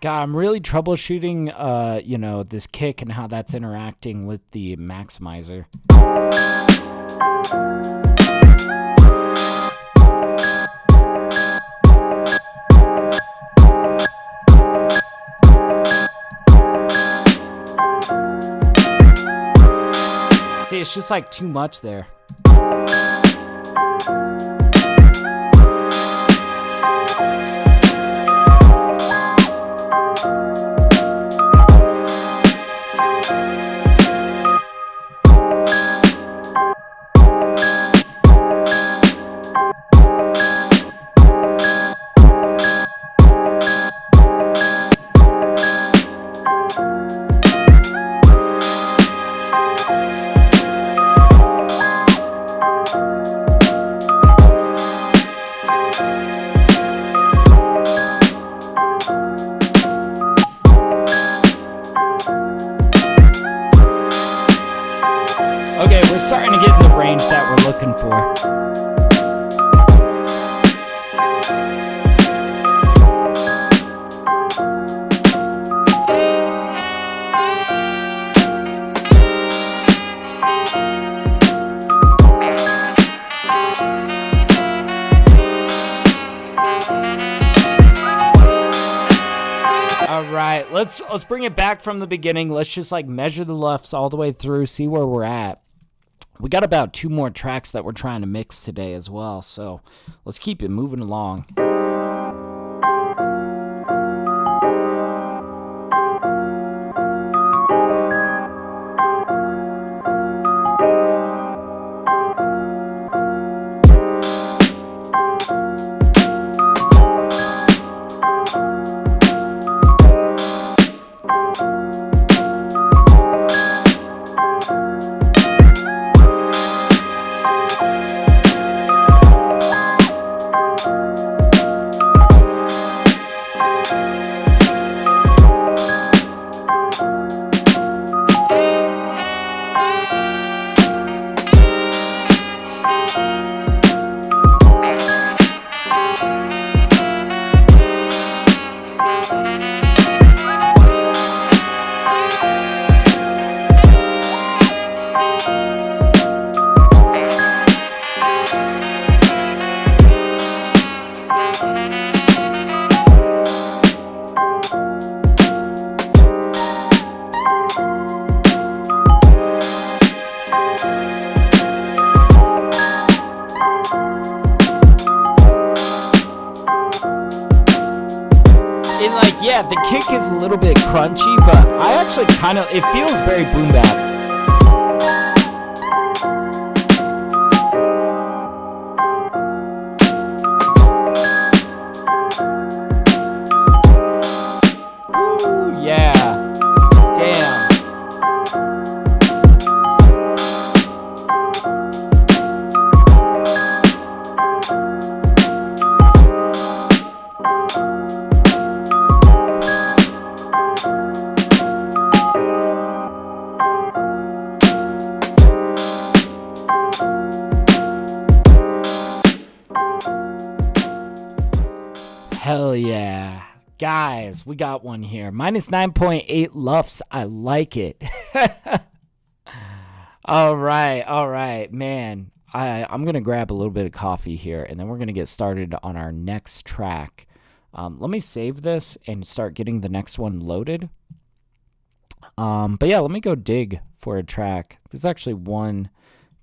A: God, I'm really troubleshooting, this kick and how that's interacting with the maximizer. See, it's just like too much there. Okay, we're starting to get in the range that we're looking for. All right, let's bring it back from the beginning. Let's just like measure the lefts all the way through, see where we're at. We got about 2 more tracks that we're trying to mix today as well, so let's keep it moving along. Yeah, the kick is a little bit crunchy, but I actually it feels very boom bap. Ooh, yeah. Damn. Hell yeah. Guys, we got one here. Minus 9.8 lufs. I like it. All right, man. I'm going to grab a little bit of coffee here, and then we're going to get started on our next track. Let me save this and start getting the next one loaded. But yeah, let me go dig for a track. There's actually one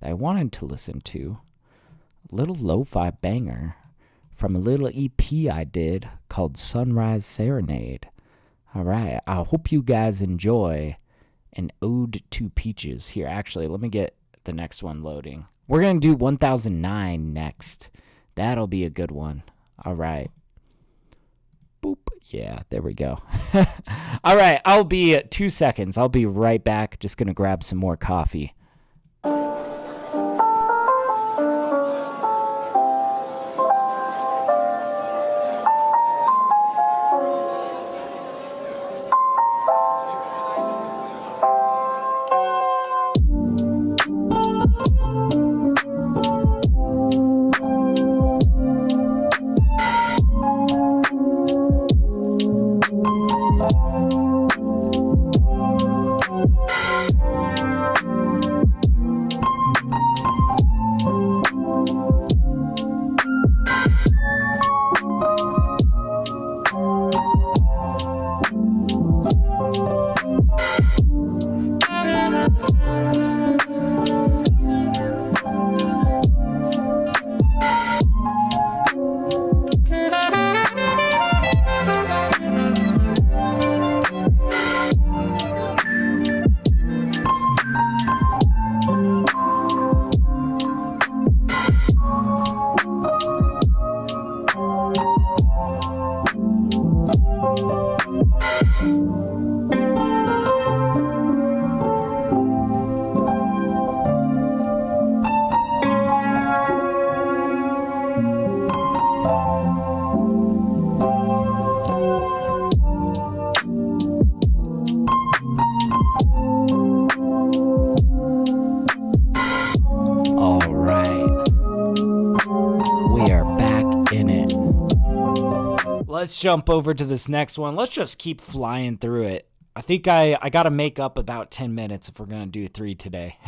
A: that I wanted to listen to. A little lo-fi banger from a little EP I did called Sunrise Serenade. All right, I hope you guys enjoy an Ode to Peaches. Here, actually, let me get the next one loading. We're going to do 1009 next. That'll be a good one. All right. Boop. Yeah, there we go. All right, I'll be 2 seconds. I'll be right back. Just going to grab some more coffee. Let's jump over to this next one. Let's just keep flying through it. I think I got to make up about 10 minutes if we're going to do 3 today.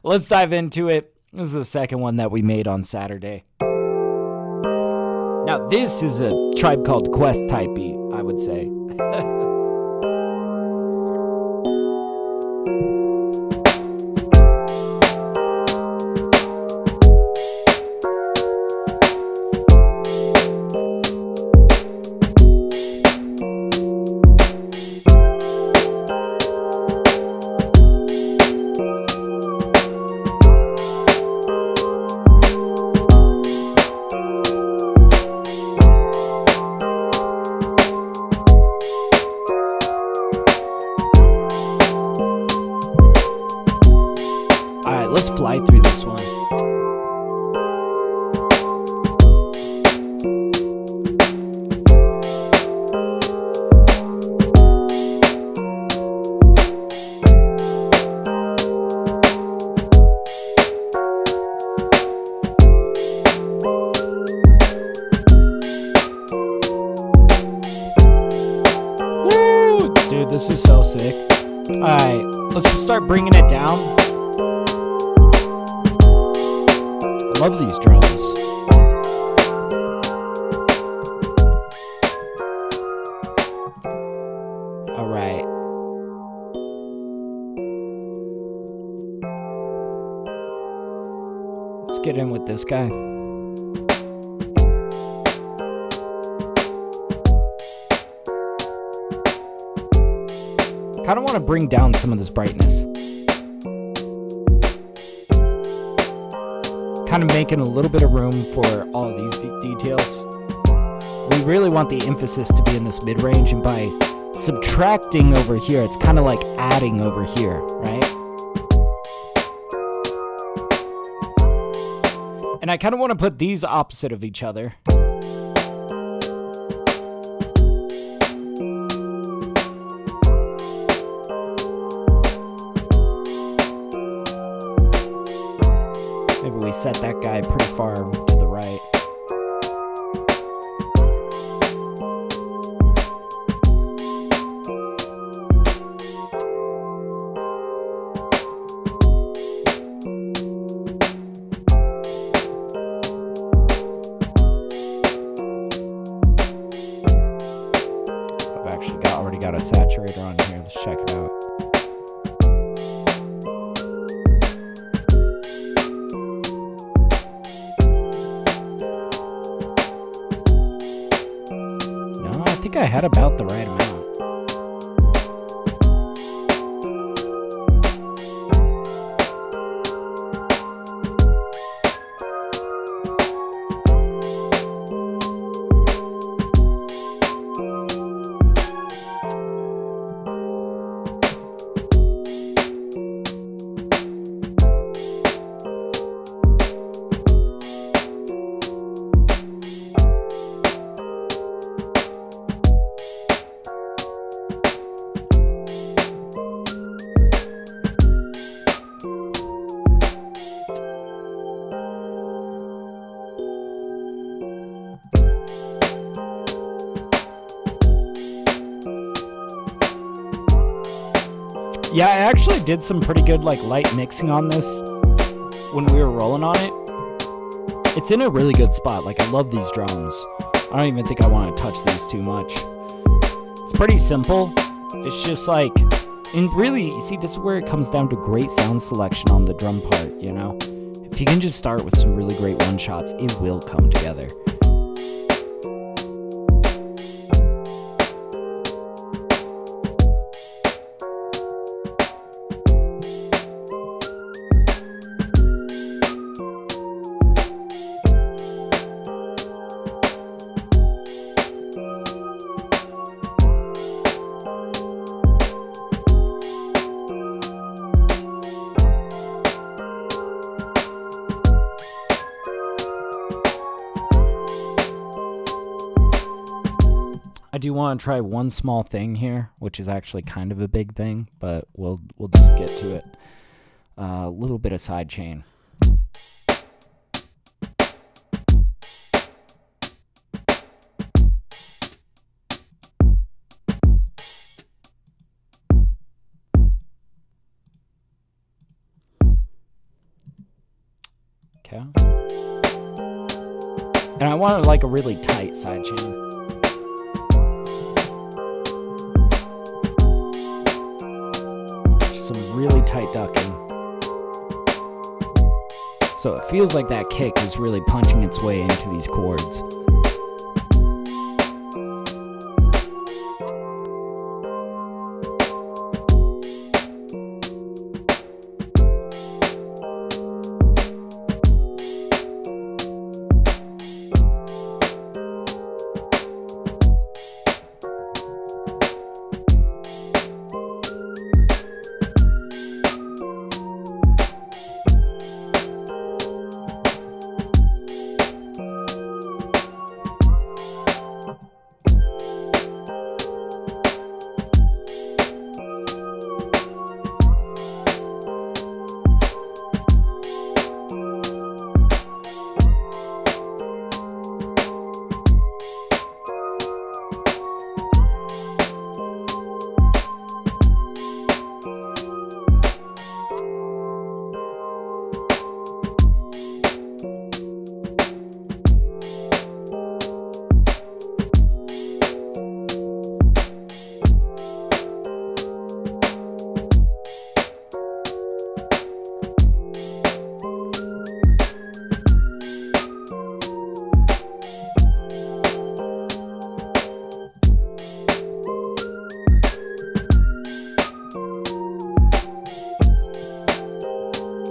A: Let's dive into it. This is the second one that we made on Saturday. Now, this is a Tribe Called Quest type beat. I would say. Let's fly through this one. Woo! Dude, this is so sick. Alright, let's just start bringing it down. Love these drums. All right. Let's get in with this guy. Kind of want to bring down some of this brightness. Kind of making a little bit of room for all of these details. We really want the emphasis to be in this mid-range, and by subtracting over here, it's kind of like adding over here, right? And I kind of want to put these opposite of each other. Maybe we set that guy pretty far to the right. I've actually already got a saturator on here. Let's check it out. I had about the right amount. Yeah, I actually did some pretty good like light mixing on this when we were rolling on it. It's in a really good spot. Like, I love these drums. I don't even think I want to touch these too much. It's pretty simple. It's just like, and really, you see, this is where it comes down to great sound selection on the drum part, you know? If you can just start with some really great one-shots, it will come together. I do want to try one small thing here, which is actually kind of a big thing, but we'll just get to it. A little bit of side chain. Okay. And I want like a really tight side chain. really tight ducking. So it feels like that kick is really punching its way into these chords.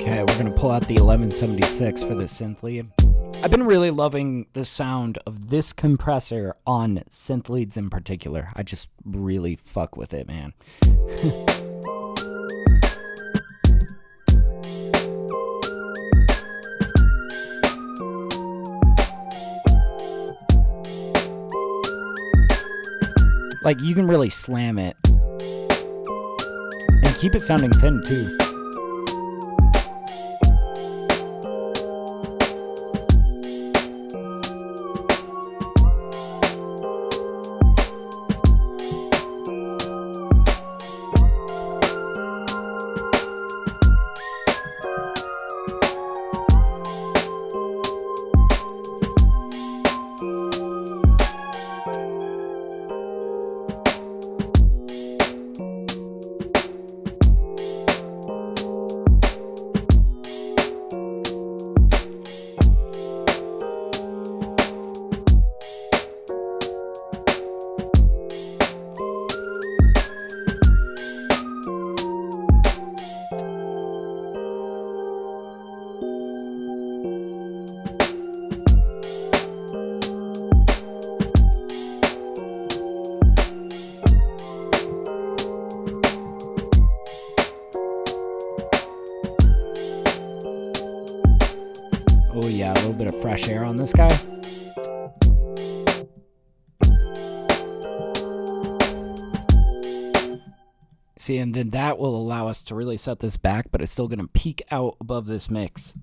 A: Okay, we're gonna pull out the 1176 for the synth lead. I've been really loving the sound of this compressor on synth leads in particular. I just really fuck with it, man. Like, you can really slam it and keep it sounding thin too. Oh yeah, a little bit of fresh air on this guy. See, and then that will allow us to really set this back, but it's still going to peak out above this mix.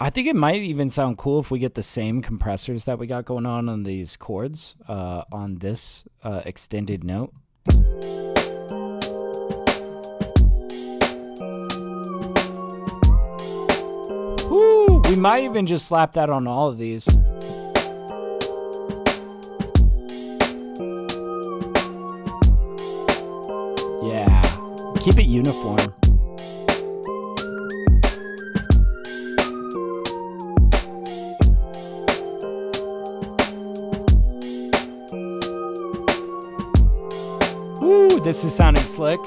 A: I think it might even sound cool if we get the same compressors that we got going on these chords on this extended note. Woo! We might even just slap that on all of these. Yeah, keep it uniform. Woo, this is sounding slick.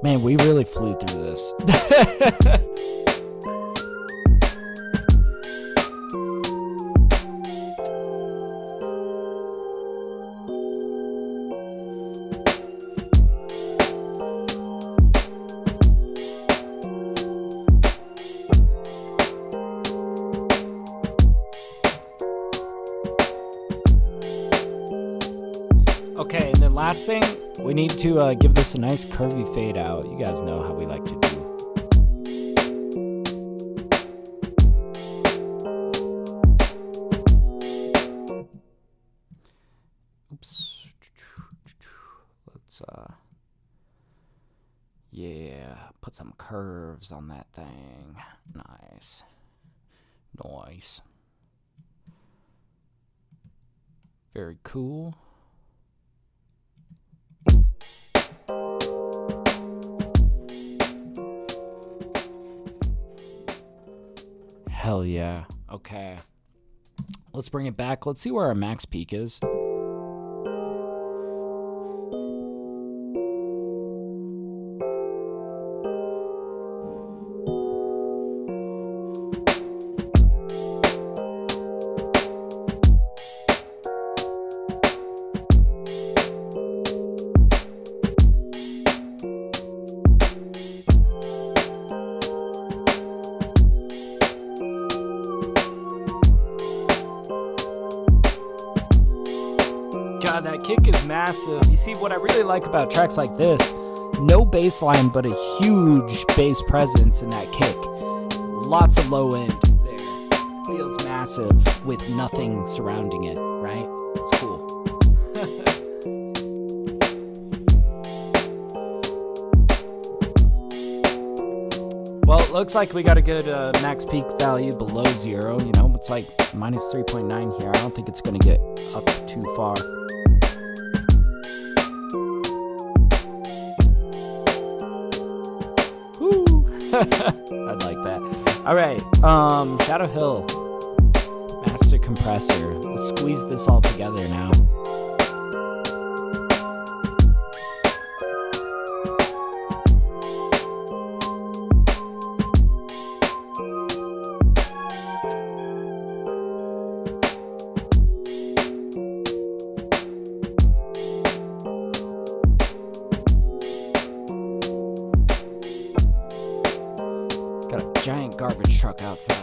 A: Man, we really flew through this. last thing, we need to give this a nice curvy fade out. You guys know how we like to do. Oops. Let's, yeah, put some curves on that thing. Nice. Nice. Very cool. Hell yeah. Okay. Let's bring it back. Let's see where our max peak is. God, that kick is massive. You see, what I really like about tracks like this, no bass line, but a huge bass presence in that kick. Lots of low end there. Feels massive with nothing surrounding it, right? It's cool. Well, it looks like we got a good max peak value below 0. You know, it's like minus 3.9 here. I don't think it's going to get up too far. I'd like that. All right, Shadow Hill, Master Compressor. Let's squeeze this all together now. Got a giant garbage truck outside.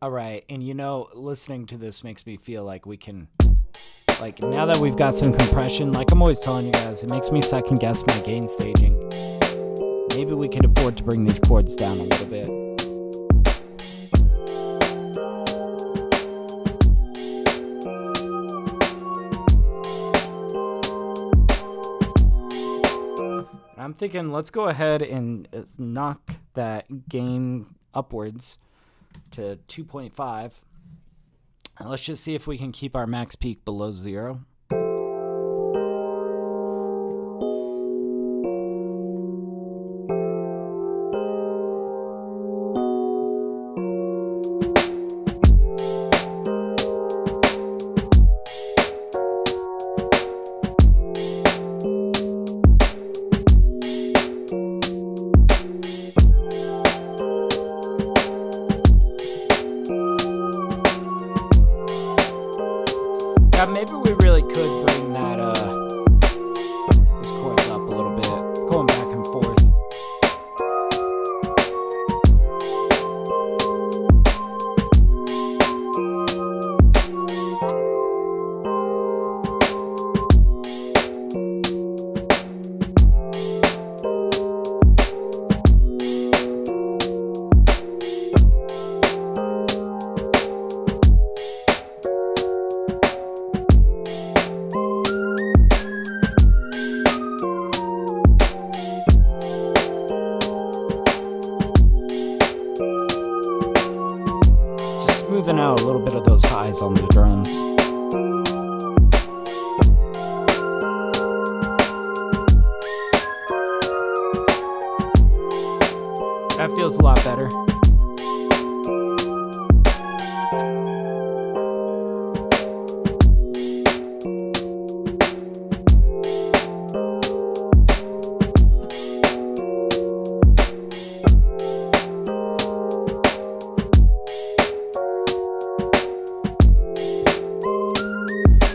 A: Alright, and you know, listening to this makes me feel like we can, like, now that we've got some compression, like I'm always telling you guys, it makes me second guess my gain staging. Maybe we can afford to bring these chords down a little bit. I'm thinking, let's go ahead and knock that gain upwards to 2.5. And let's just see if we can keep our max peak below 0. Maybe we really could bring that this chords up a little bit, going back and forth.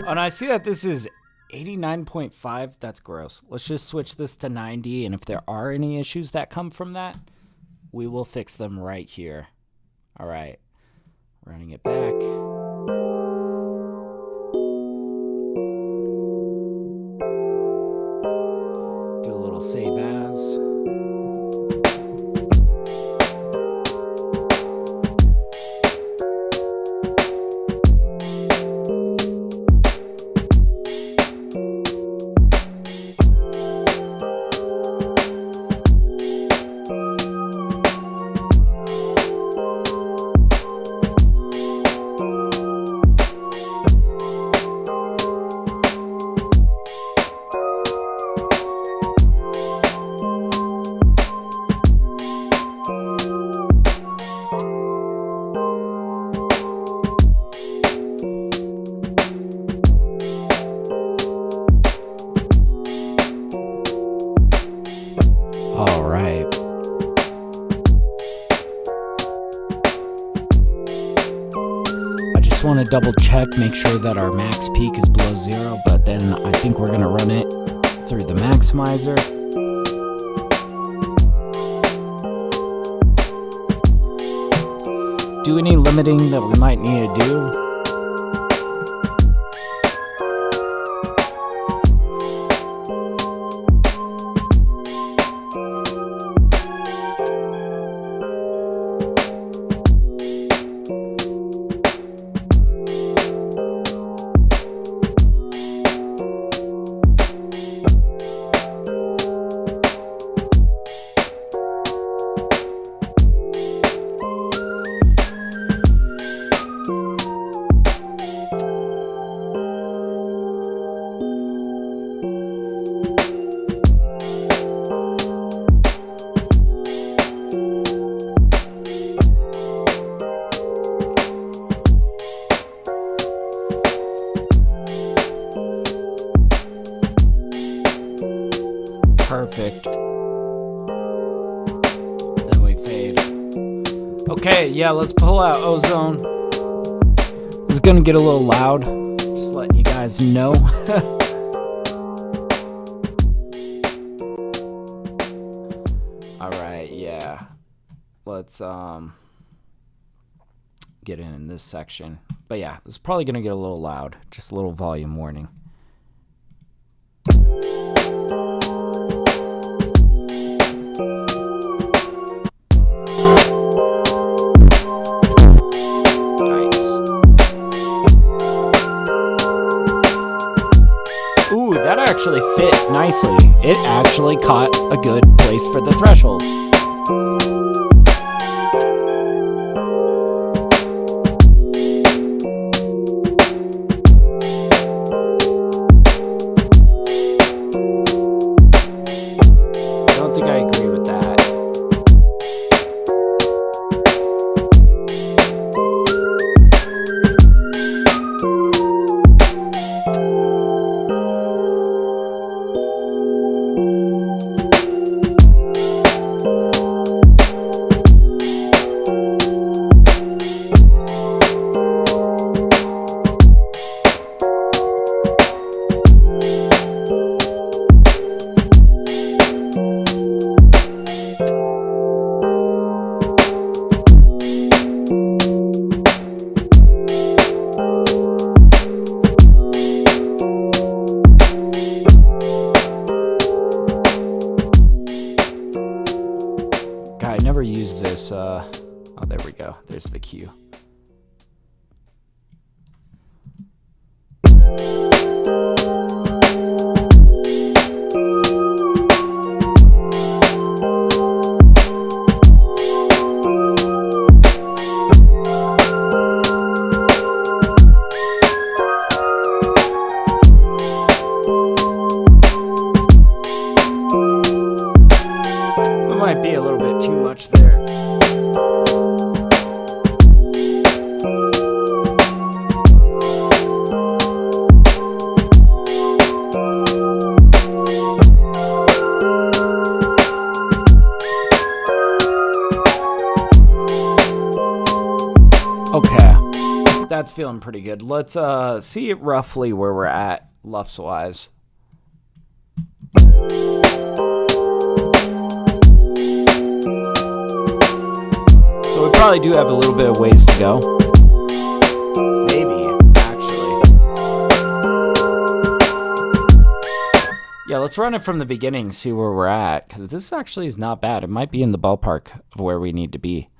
A: Oh, and I see that this is 89.5. That's gross. Let's just switch this to 90, and if there are any issues that come from that, we will fix them right here. All right. Running it back. Do a little save as. All right. I just want to double check, make sure that our max peak is below 0, but then I think we're going to run it through the maximizer. Do any limiting that we might need to do. Perfect. Then we fade. Okay, yeah, let's pull out Ozone. It's gonna get a little loud. Just letting you guys know. Alright, yeah. Let's get in this section. But yeah, this is probably gonna get a little loud. Just a little volume warning. That actually fit nicely. It actually caught a good place for the threshold. I don't think I agree with that. I never used this. Oh, there we go. There's the cue. Might be a little bit too much there. feeling pretty good. Let's see roughly where we're at LUFS wise. So we probably do have a little bit of ways to go. Maybe, actually. Yeah, let's run it from the beginning, see where we're at, because this actually is not bad. It might be in the ballpark of where we need to be.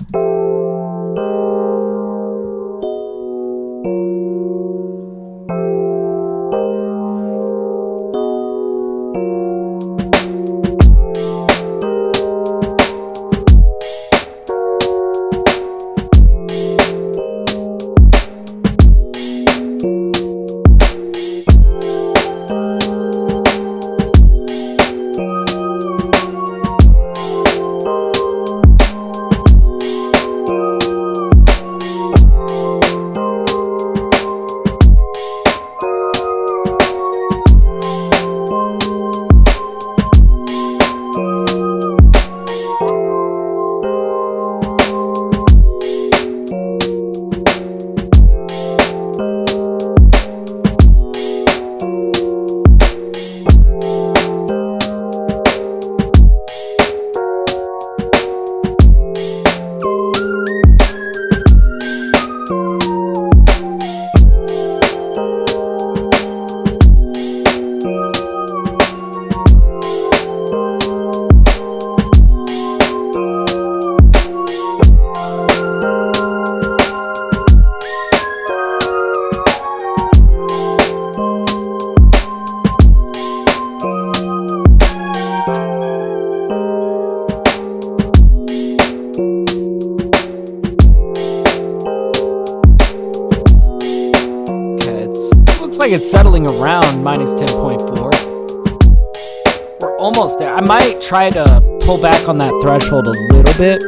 A: It's settling around minus 10.4. We're almost there. I might try to pull back on that threshold a little bit.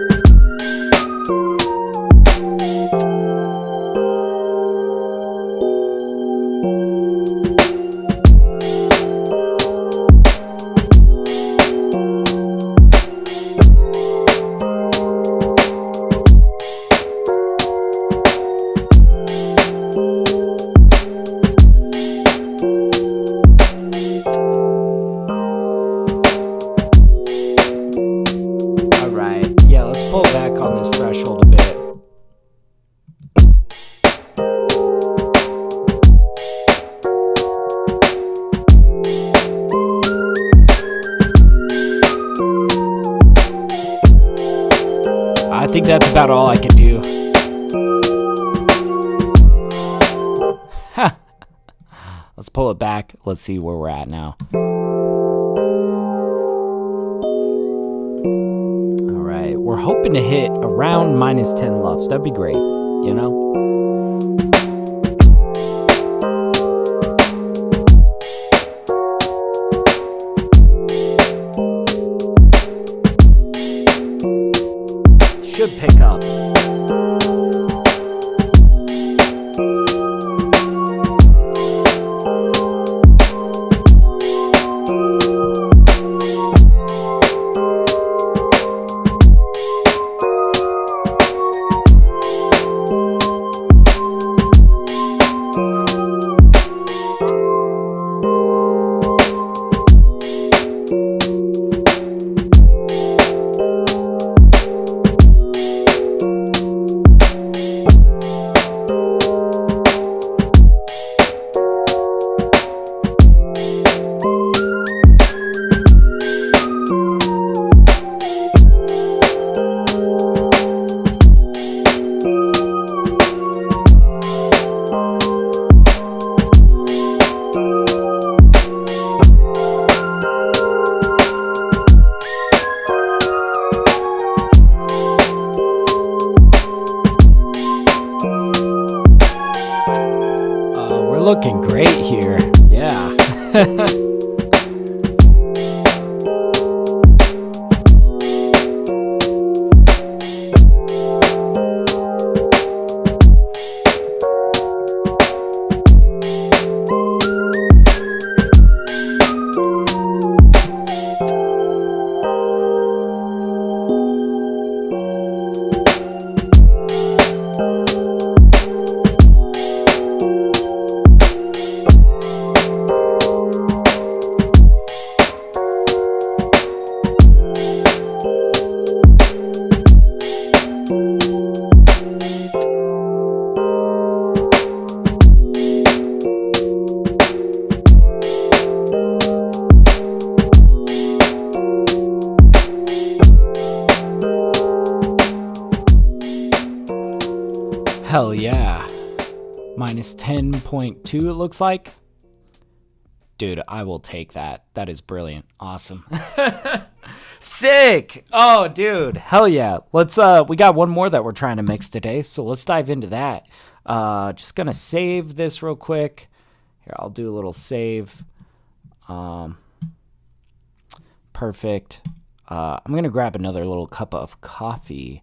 A: I think that's about all I can do. Let's pull it back. Let's see where we're at now. All right, we're hoping to hit around minus 10 LUFS. That'd be great, you know? Should pick up. Looking great here. Yeah. almost 10.2 it looks like. Dude, I will take that. That is brilliant. Awesome. Sick. Oh, dude. Hell yeah. Let's we got one more that we're trying to mix today, so let's dive into that. Just gonna save this real quick. Here, I'll do a little save. Perfect. I'm gonna grab another little cup of coffee.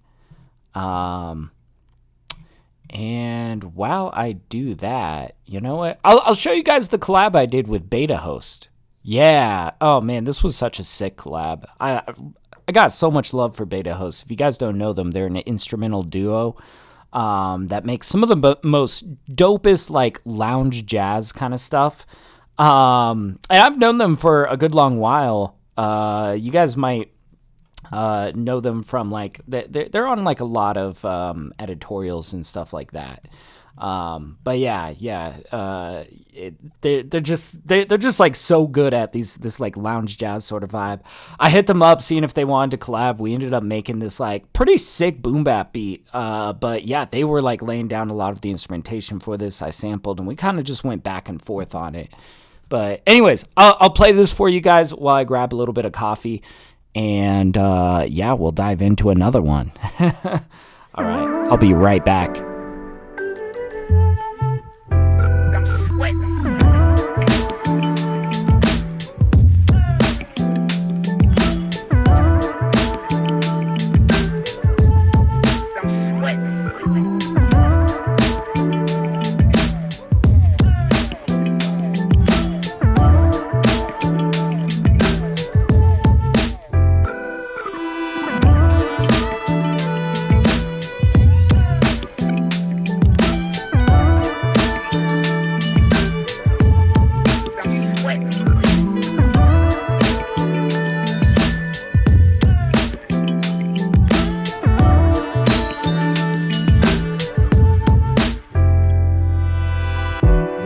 A: And while I do that, you know what? I'll show you guys the collab I did with Beta Host. Yeah. Oh man, this was such a sick collab. I got so much love for Beta Host. If you guys don't know them, they're an instrumental duo that makes some of the most dopest like lounge jazz kind of stuff. And I've known them for a good long while. You guys might know them from like they're on like a lot of editorials and stuff like that. But they're just like so good at this like lounge jazz sort of vibe. I hit them up seeing if they wanted to collab. We ended up making this like pretty sick boom bap beat. But yeah, they were like laying down a lot of the instrumentation for this. I sampled and we kind of just went back and forth on it. But anyways, I'll play this for you guys while I grab a little bit of coffee. And yeah, we'll dive into another one. All right, I'll be right back.
B: I'm sweating.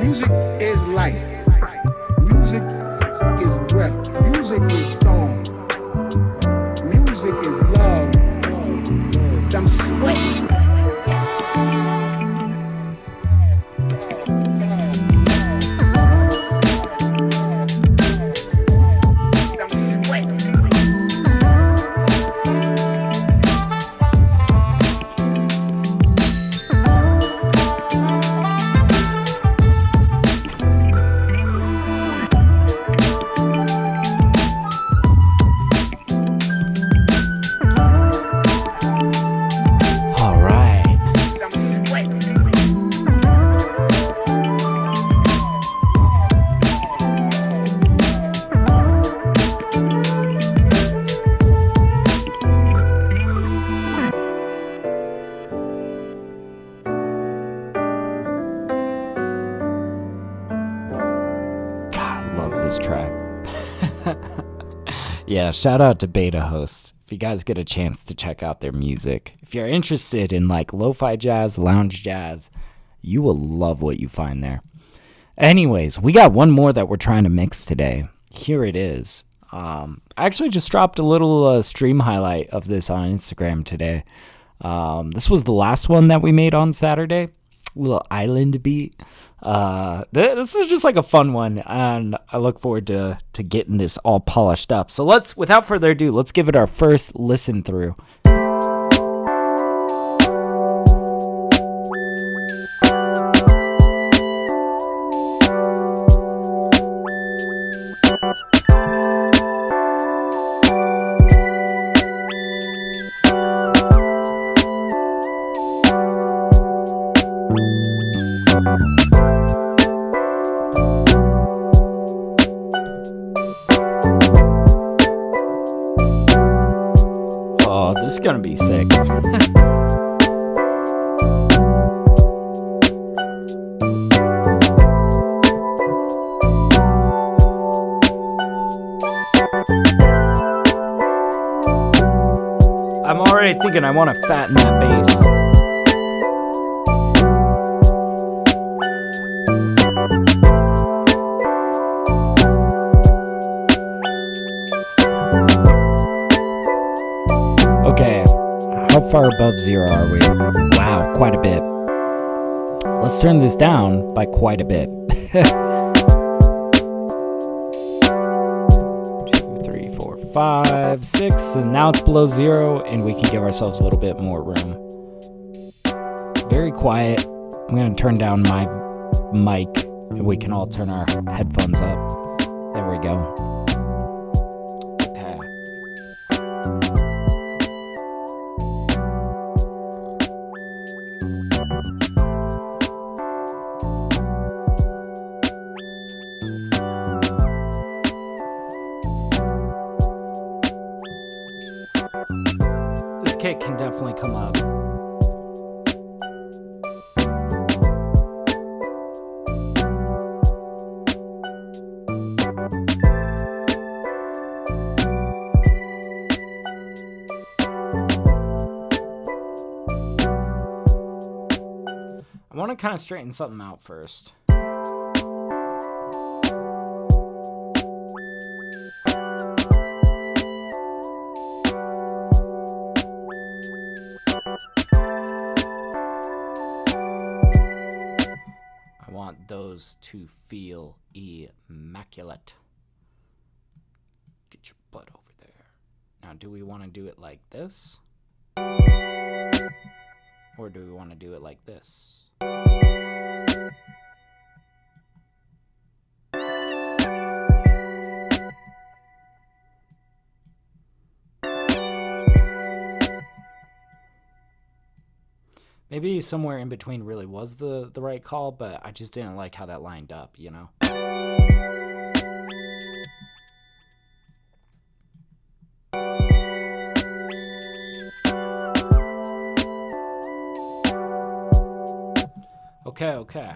B: Music is life. Music is breath. Music is song. Music is love. I'm sweating.
A: Track. Yeah, shout out to Beta Host. If you guys get a chance to check out their music, if you're interested in like lo-fi jazz, lounge jazz, you will love what you find there. Anyways, we got one more that we're trying to mix today. Here it is. I actually just dropped a little stream highlight of this on Instagram today. This was the last one that we made on Saturday. Little island beat. This is just like a fun one, and I look forward to getting this all polished up. So without further ado, let's give it our first listen through. Oh, this is gonna be sick. I'm already thinking I want to fatten that bass. Okay, how far above zero are we? Wow, quite a bit. Let's turn this down by quite a bit. 2, 3, 4, 5, 6, and now it's below 0, and we can give ourselves a little bit more room. Very quiet. I'm gonna turn down my mic, and we can all turn our headphones up. There we go. Okay. This kick can definitely come up. I want to kind of straighten something out first. I want those to feel immaculate. Get your butt over there. Now, do we want to do it like this? Or do we want to do it like this? Maybe somewhere in between really was the right call, but I just didn't like how that lined up, you know? Okay.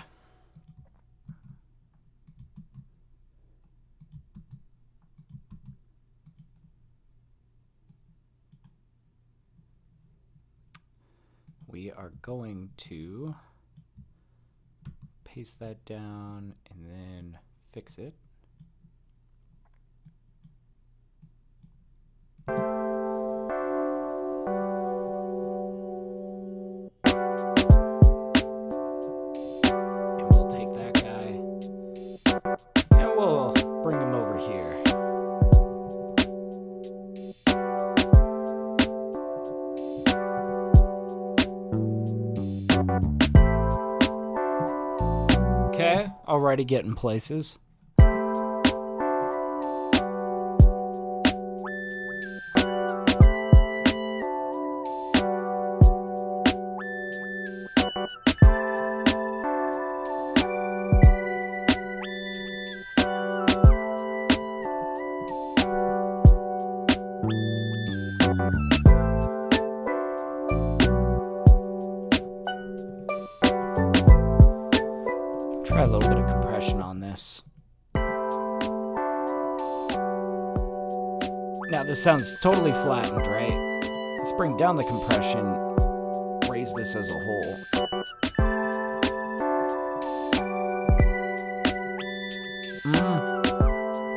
A: We are going to paste that down and then fix it. And we'll take that guy and we'll bring him over here. Okay, already getting places. Try a little bit of compression on this. Now this sounds totally flattened, right? Let's bring down the compression, raise this as a whole.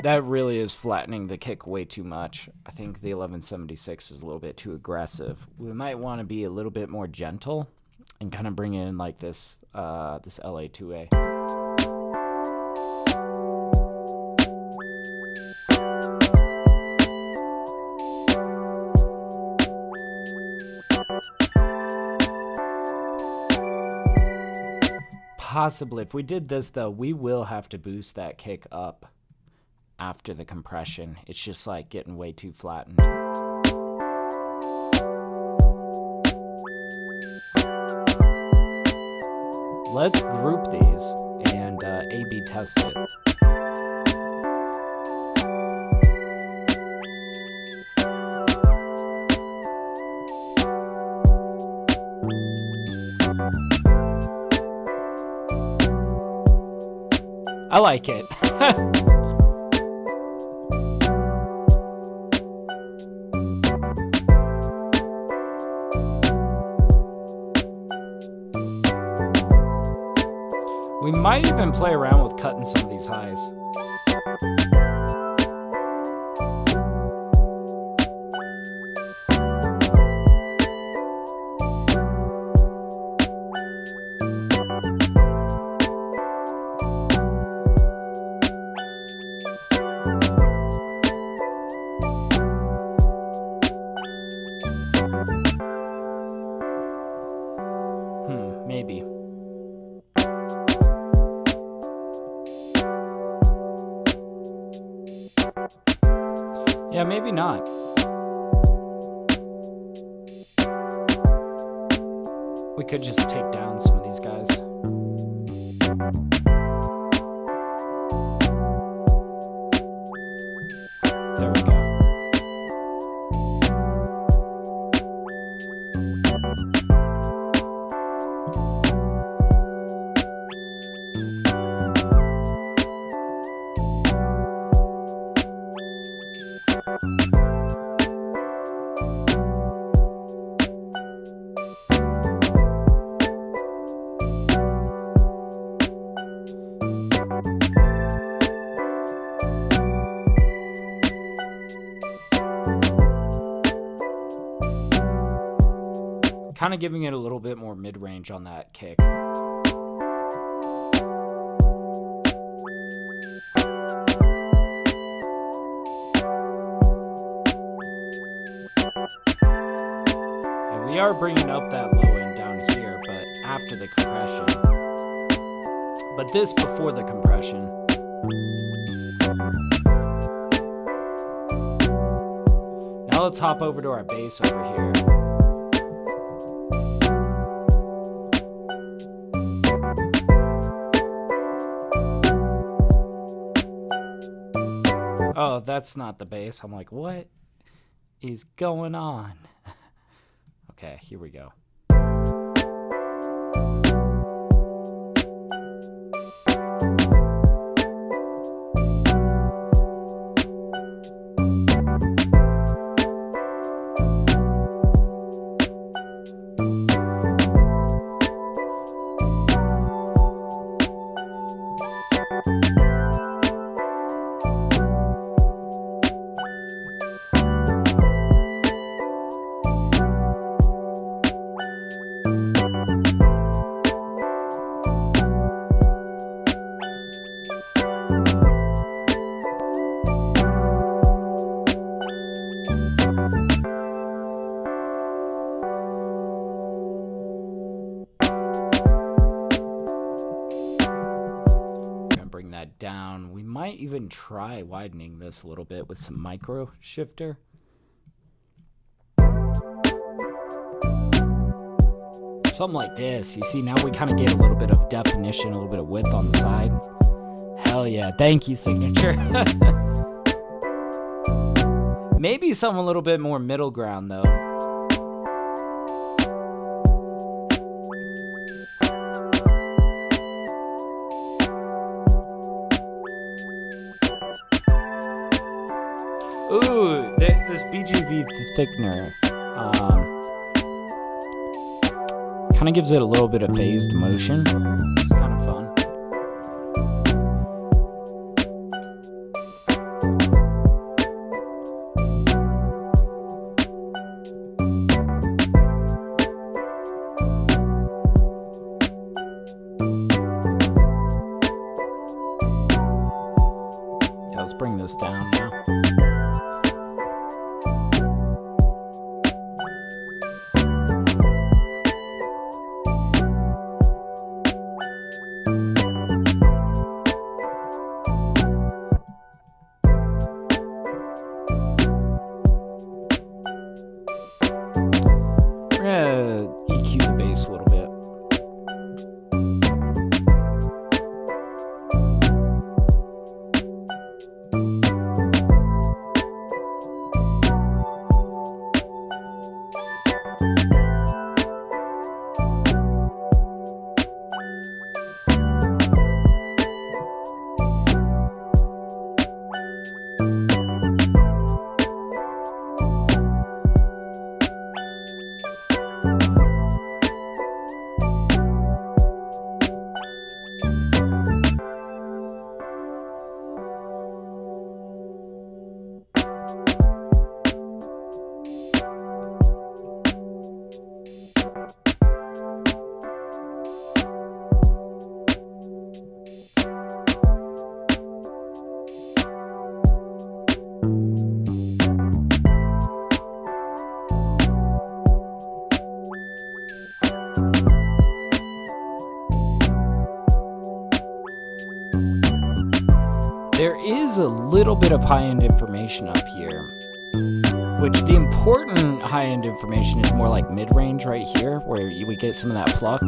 A: That really is flattening the kick way too much. I think the 1176 is a little bit too aggressive. We might want to be a little bit more gentle and kind of bring it in like this, this LA2A. Possibly. If we did this, though, we will have to boost that kick up after the compression. It's just like getting way too flattened. Let's group these and A/B test it. I like it. We might even play around with cutting some of these highs. Yeah, maybe not. We could just take down some of these guys. There we go. Kind of giving it a little bit more mid-range on that kick. And we are bringing up that low end down here, but after the compression. But this before the compression. Now let's hop over to our bass over here. Oh, that's not the bass. I'm like, what is going on? Okay, here we go. Down. We might even try widening this a little bit with some micro shifter. Something like this. You see, now we kind of get a little bit of definition, a little bit of width on the side. Hell yeah. Thank you, Signature. Maybe something a little bit more middle ground, though. Ooh, this BGV thickener kind of gives it a little bit of phased motion. It's kind of fun. Yeah, let's bring this down now. EQ the bass a little bit. There is a little bit of high-end information up here, which the important high-end information is more like mid-range right here, where we get some of that pluck.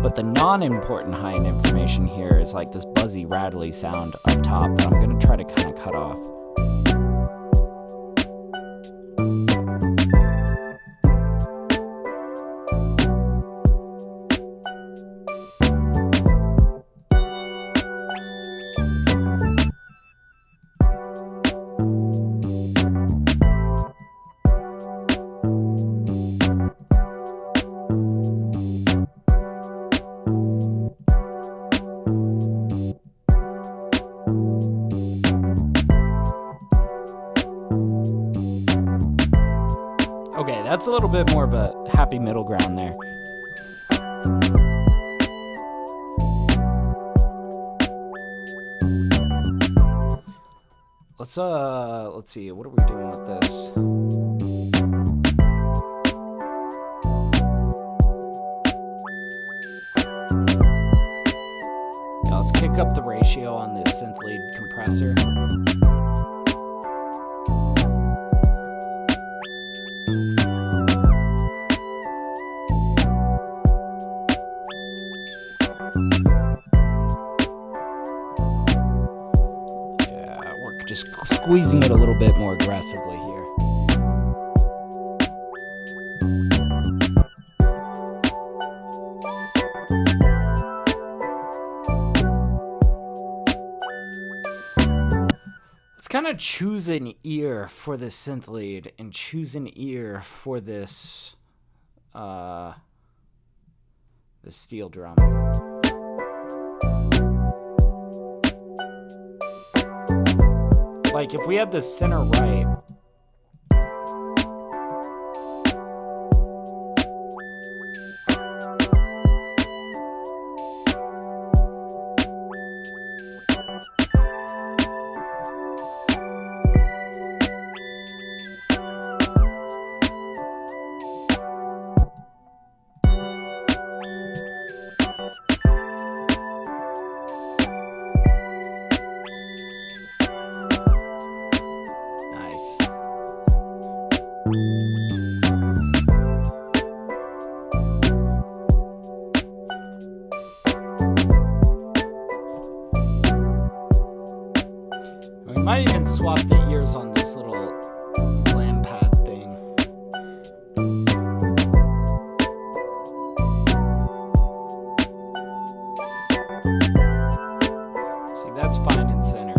A: But the non-important high-end information here is like this buzzy, rattly sound up top that I'm going to try to kind of cut off. Okay, that's a little bit more of a happy middle ground there. Let's see, what are we doing with this? Yeah, let's kick up the ratio on this synth lead compressor. Just squeezing it a little bit more aggressively here. Let's kind of choose an ear for this synth lead and choose an ear for this the steel drum. Like, if we had the center right, might even swap the ears on this little lamp pad thing. See, that's fine in center.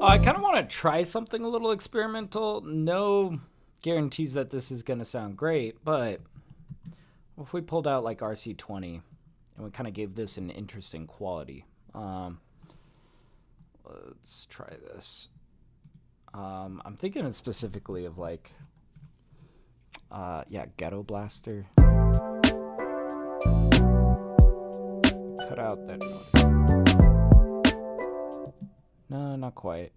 A: I kind of want to try something a little experimental. No guarantees that this is going to sound great, but if we pulled out like RC20 and we kind of gave this an interesting quality. Let's try this. I'm thinking specifically of like, yeah, Ghetto Blaster. Cut out that noise. No, not quite.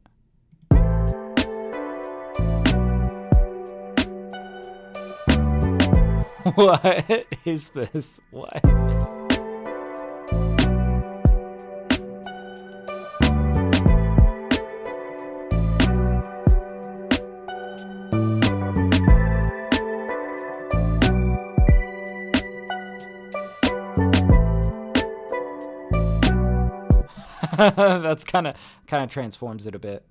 A: What is this? What? That's kind of transforms it a bit.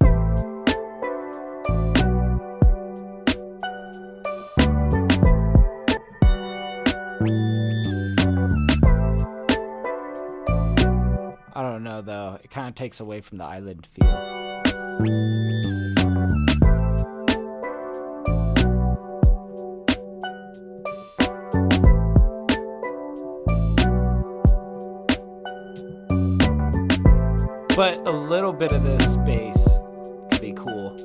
A: I don't know though. It kind of takes away from the island feel. But a little bit of this space could be cool.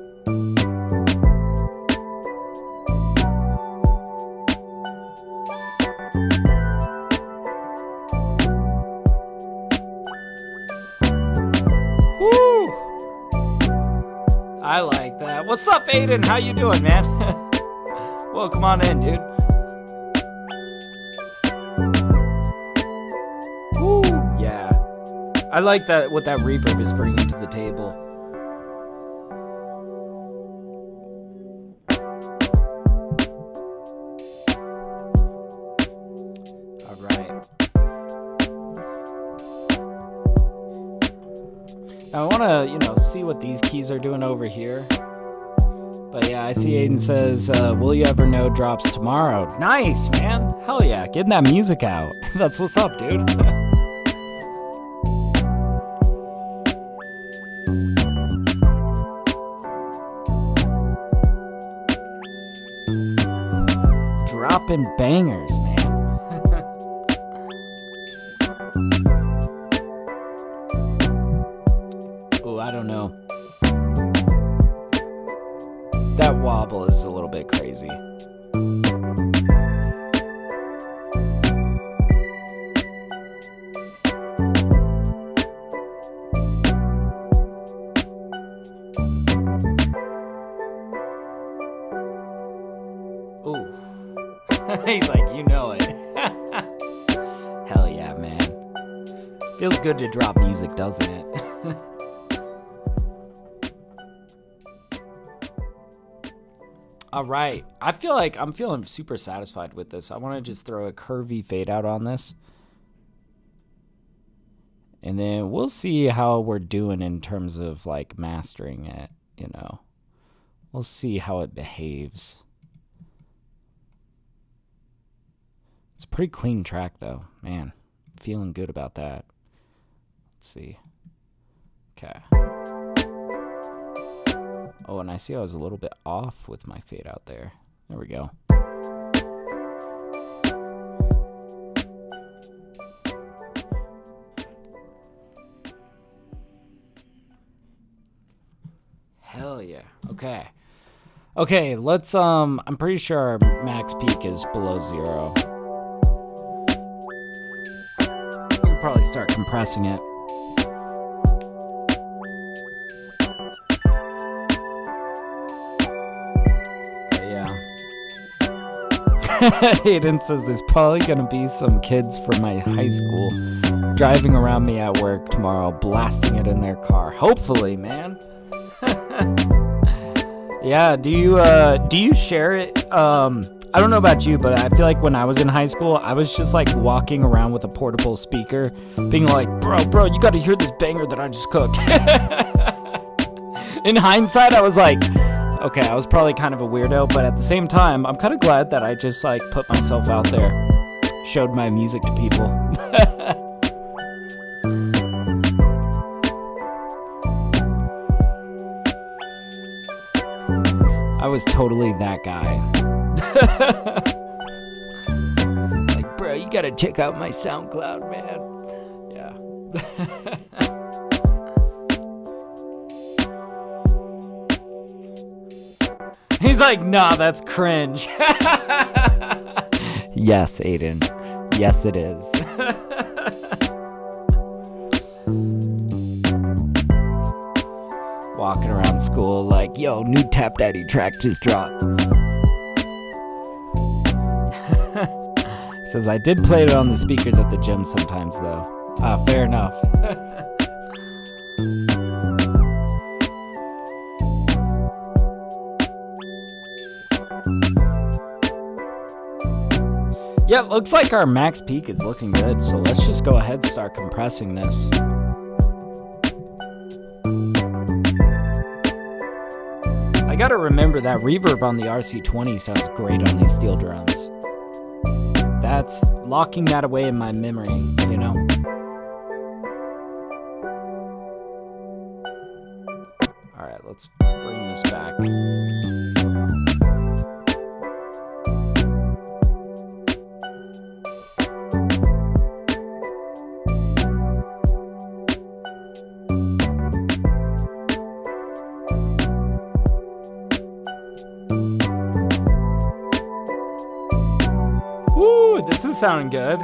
A: Woo! I like that. What's up, Aiden? How you doing, man? Well, come on in, dude. Woo! Yeah. I like that, what that reverb is bringing to the table. All right. Now I want to, see what these keys are doing over here. But yeah, I see Aiden says, will you ever know drops tomorrow? Nice, man. Hell yeah. Getting that music out. That's what's up, dude. Dropping bangers, man. Oh, I don't know. That wobble is a little bit crazy. Ooh. He's like, you know it. Hell yeah, man. Feels good to drop music, doesn't it? All right. I feel like I'm feeling super satisfied with this. I want to just throw a curvy fade out on this. And then we'll see how we're doing in terms of like mastering it, We'll see how it behaves. It's a pretty clean track though. Man, feeling good about that. Let's see. Okay. Oh, and I see I was a little bit off with my fade out there. There we go. Hell yeah. Okay. Okay, let's I'm pretty sure our max peak is below 0. We'll probably start compressing it. Aiden says there's probably gonna be some kids from my high school driving around me at work tomorrow, blasting it in their car. Hopefully, man. Yeah, do you share it? I don't know about you, but I feel like when I was in high school, I was just like walking around with a portable speaker, being like, bro, you gotta hear this banger that I just cooked. In hindsight, I was like, okay, I was probably kind of a weirdo, but at the same time, I'm kind of glad that I just like put myself out there, showed my music to people. I was totally that guy. Like, bro, you gotta check out my SoundCloud, man. Yeah. He's like, nah, that's cringe. Yes, Aiden. Yes, it is. Walking around school like, yo, new TapDaddy track just dropped. Says, I did play it on the speakers at the gym sometimes, though. Fair enough. Yeah, it looks like our max peak is looking good, so let's just go ahead and start compressing this. gotta remember that reverb on the RC20 sounds great on these steel drums. That's locking that away in my memory, you know? Alright, let's bring this back. Woo, this is sounding good.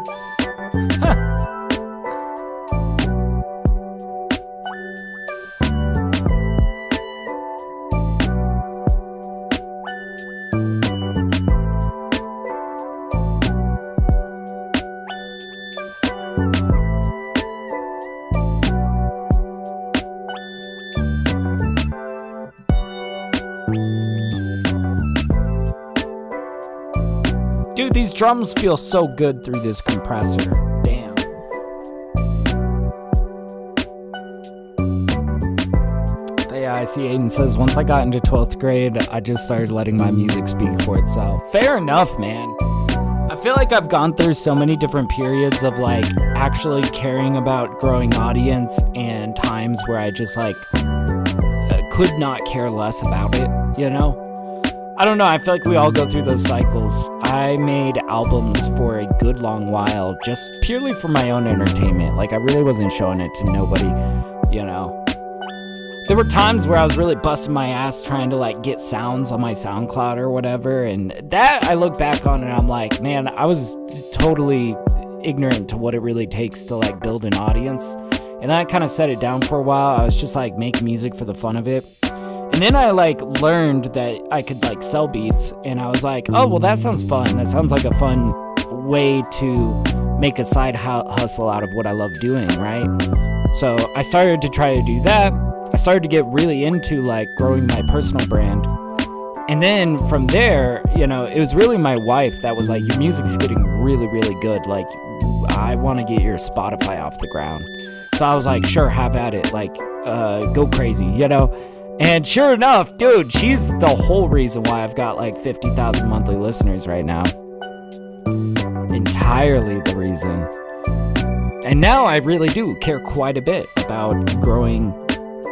A: Dude, these drums feel so good through this compressor. Damn. But yeah, I see Aiden says, once I got into 12th grade, I just started letting my music speak for itself. Fair enough, man. I feel like I've gone through so many different periods of like actually caring about growing audience and times where I just like could not care less about it, you know? I don't know, I feel like we all go through those cycles. I made albums for a good long while just purely for my own entertainment. Like, I really wasn't showing it to nobody, you know. There were times where I was really busting my ass trying to, like, get sounds on my SoundCloud or whatever, and that I look back on and I'm like, man, I was totally ignorant to what it really takes to, like, build an audience. And then I kind of set it down for a while. I was just, like, making music for the fun of it. And then I like learned that I could like sell beats, and I was like, oh, well, that sounds fun. That sounds like a fun way to make a side hustle out of what I love doing, right? So I started to try to do that. I started to get really into like growing my personal brand. And then from there, you know, it was really my wife that was like, your music's getting really, really good. Like, I want to get your Spotify off the ground. So I was like, sure, have at it. Like, go crazy, you know? And sure enough, dude, she's the whole reason why I've got like 50,000 monthly listeners right now. Entirely the reason. And now I really do care quite a bit about growing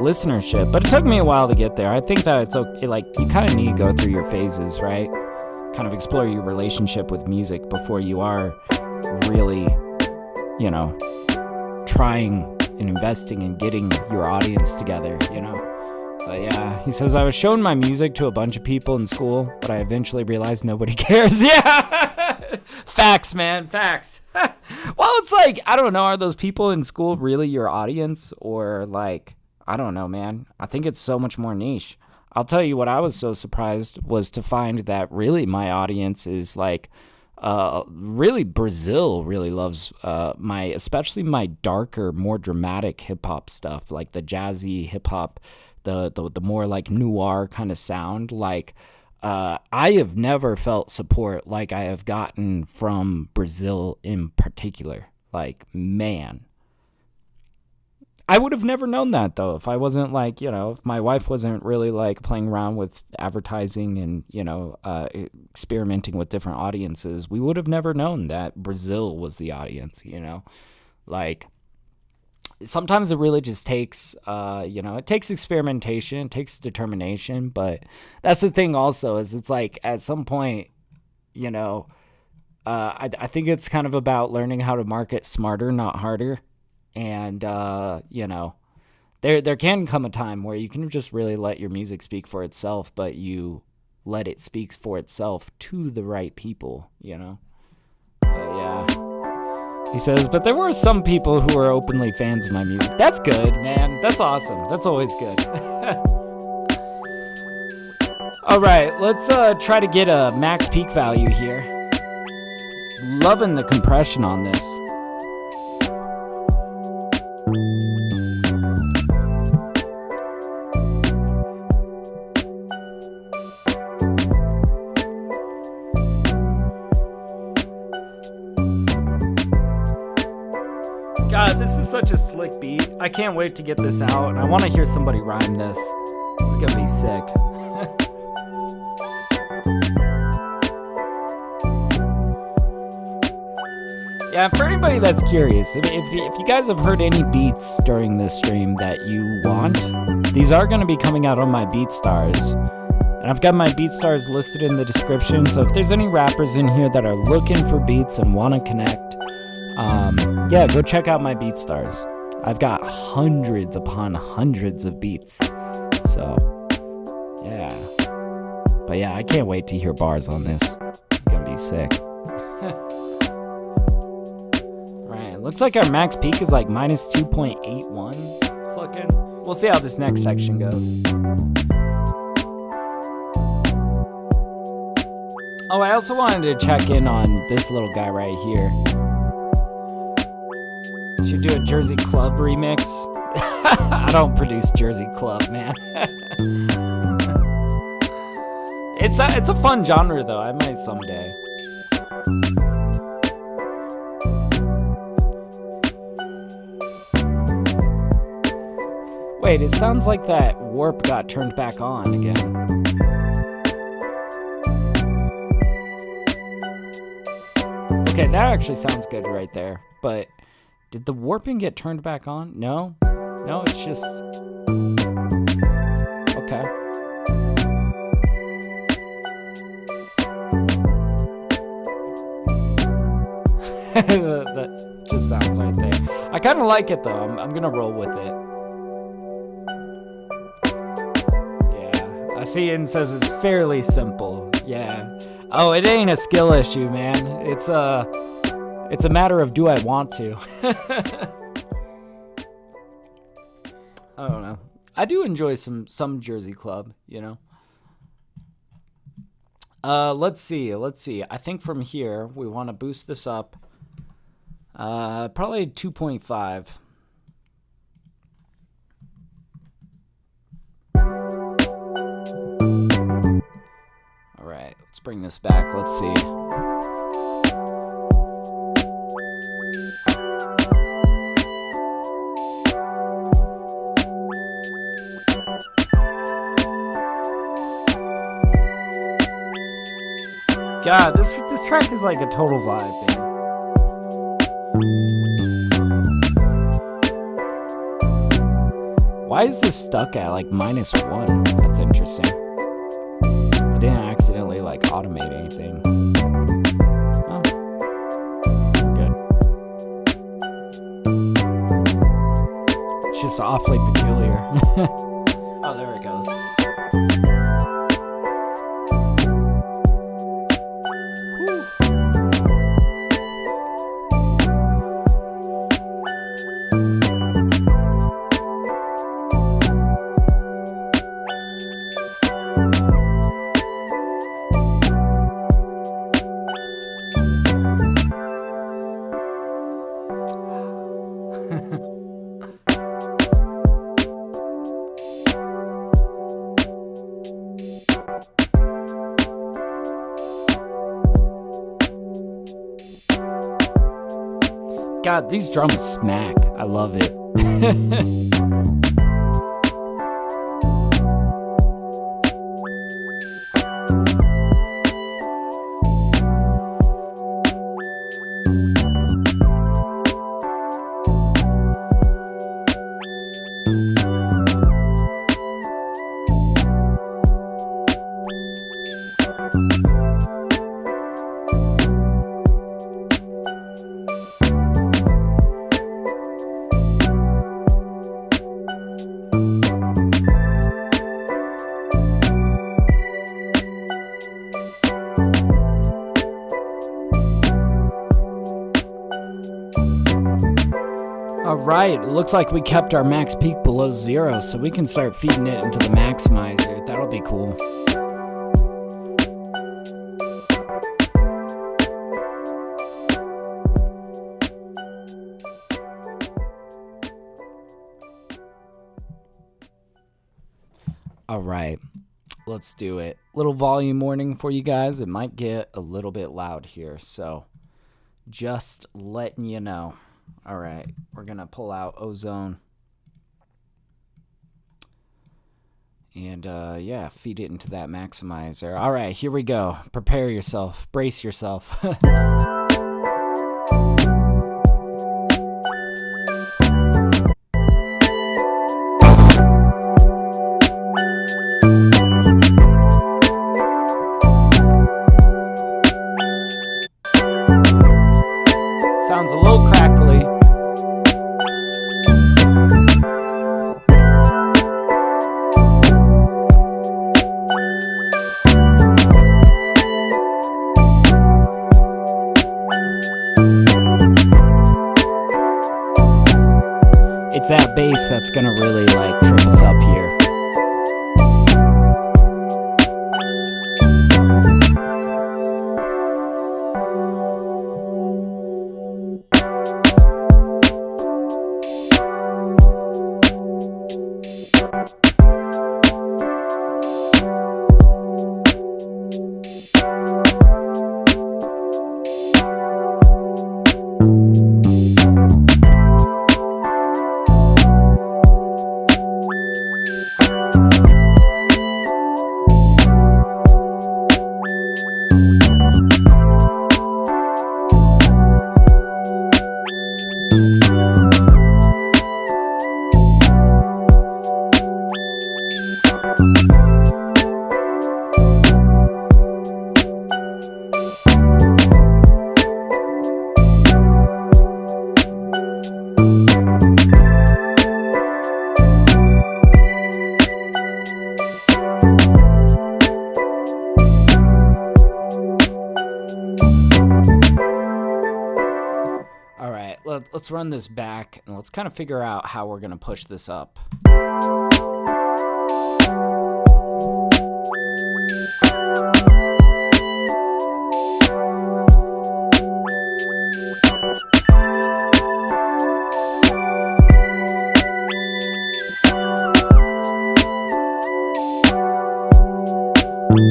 A: listenership. But it took me a while to get there. I think that it's okay, like, you kind of need to go through your phases, right? Kind of explore your relationship with music before you are really, you know, trying and investing in getting your audience together, you know? But yeah, he says, I was showing my music to a bunch of people in school, but I eventually realized nobody cares. Yeah! Facts, man, facts. Well, it's like, I don't know, are those people in school really your audience? Or like, I don't know, man. I think it's so much more niche. I'll tell you what I was so surprised was to find that really my audience is like, really Brazil really loves especially my darker, more dramatic hip-hop stuff, like the jazzy hip-hop, the more like noir kind of sound. Like I have never felt support like I have gotten from Brazil in particular. Like, man, I would have never known that though if I wasn't like, you know, if my wife wasn't really like playing around with advertising and, you know, experimenting with different audiences. We would have never known that Brazil was the audience, you know. Like, sometimes it really just takes, you know, it takes experimentation, it takes determination. But that's the thing also, is it's like at some point, you know, I think it's kind of about learning how to market smarter, not harder. And, you know, there can come a time where you can just really let your music speak for itself, but you let it speak for itself to the right people, you know. But yeah. He says, but there were some people who were openly fans of my music. That's good, man. That's awesome. That's always good. All right, let's try to get a max peak value here. Loving the compression on this. God, this is such a slick beat. I can't wait to get this out, and I want to hear somebody rhyme this. It's gonna be sick. Yeah, for anybody that's curious, if you guys have heard any beats during this stream that you want, these are going to be coming out on my BeatStars. And I've got my BeatStars listed in the description, so if there's any rappers in here that are looking for beats and want to connect, yeah, go check out my BeatStars. I've got hundreds upon hundreds of beats. So, yeah. But yeah, I can't wait to hear bars on this. It's going to be sick. Looks like our max peak is like minus 2.81. It's looking. We'll see how this next section goes. Oh, I also wanted to check in on this little guy right here. Should do a Jersey Club remix. I don't produce Jersey Club, man. It's a fun genre though. I might someday. Wait, it sounds like that warp got turned back on again. Okay, that actually sounds good right there. But did the warping get turned back on? No? No, it's just... Okay. That just sounds right there. I kind of like it though. I'm gonna roll with it. I see it says it's fairly simple. Yeah. Oh, it ain't a skill issue, man. It's a matter of do I want to. I don't know. I do enjoy some Jersey Club, you know. Let's see. I think from here we want to boost this up. Probably 2.5. Alright, let's bring this back. Let's see. God, this track is like a total vibe, man. Why is this stuck at like -1? That's interesting. I didn't accidentally like automate anything. Oh. Good. It's just awfully peculiar. Oh, there it goes. God, these drums smack. I love it. Alright, it looks like we kept our max peak below 0, so we can start feeding it into the maximizer. That'll be cool. Alright, let's do it. Little volume warning for you guys. It might get a little bit loud here, so just letting you know. All right, we're going to pull out Ozone. And, yeah, feed it into that maximizer. All right, here we go. Prepare yourself. Brace yourself. little crackly. It's that bass that's gonna really like trip us up here. Let's run this back and let's kind of figure out how we're going to push this up.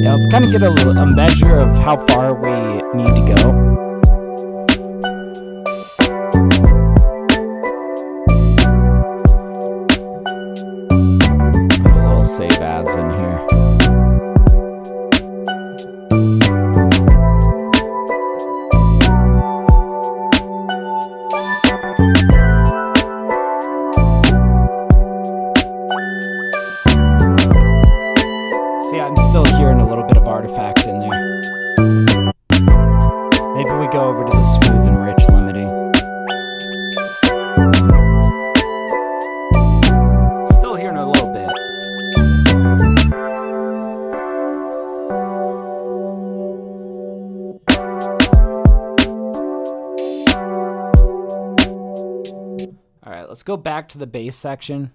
A: Yeah, let's kind of get a measure of how far we need to go. Save as in here. See, I'm still hearing a little bit of artifact in there. Maybe we go over to the smooth and rich limiting. Still hearing a little bit. Let's go back to the bass section.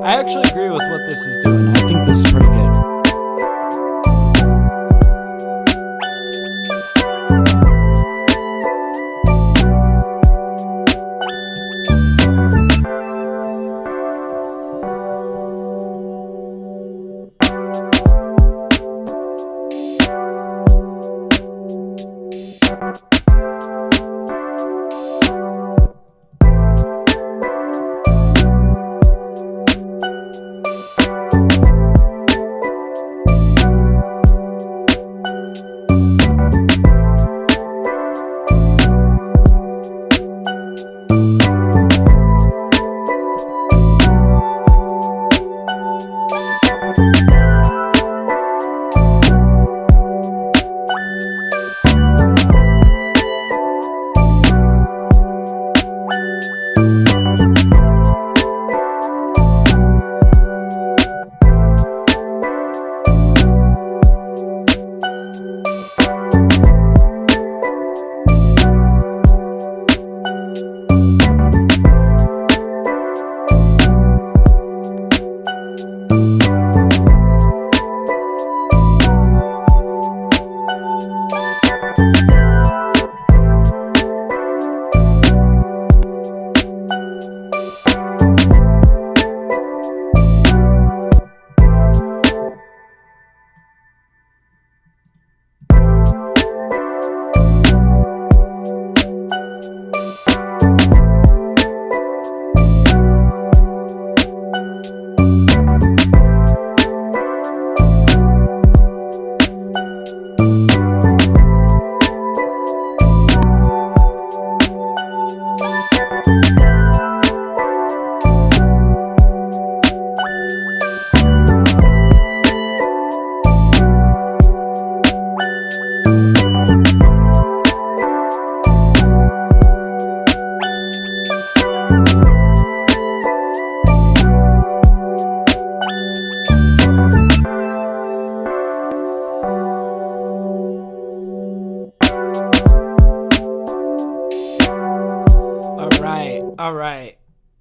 A: I actually agree with what this is doing. I think this is pretty good.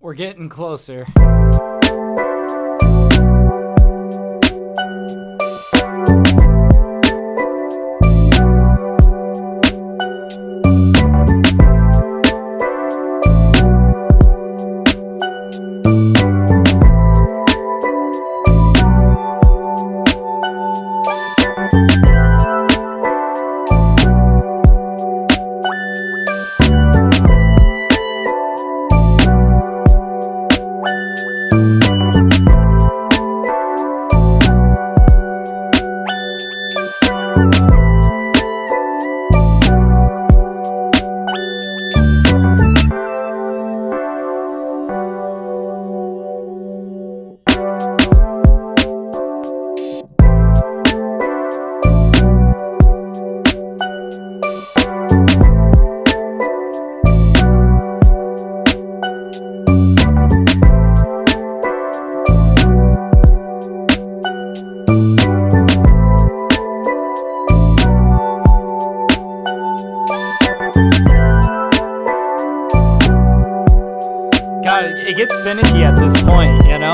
A: We're getting closer. God, it gets finicky at this point, you know?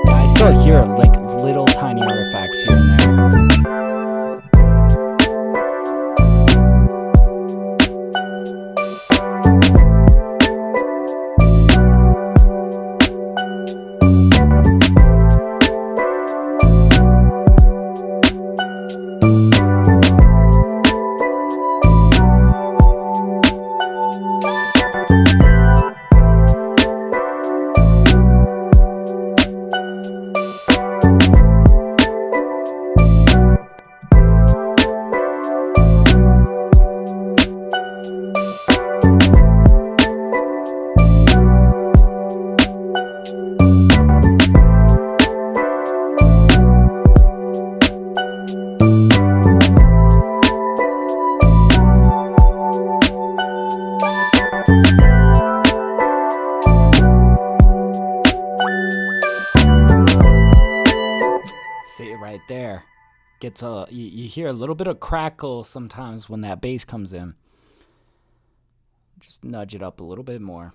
A: I still hear like little tiny artifacts here and there. See it right there. Gets you hear a little bit of crackle sometimes when that bass comes in. Just nudge it up a little bit more.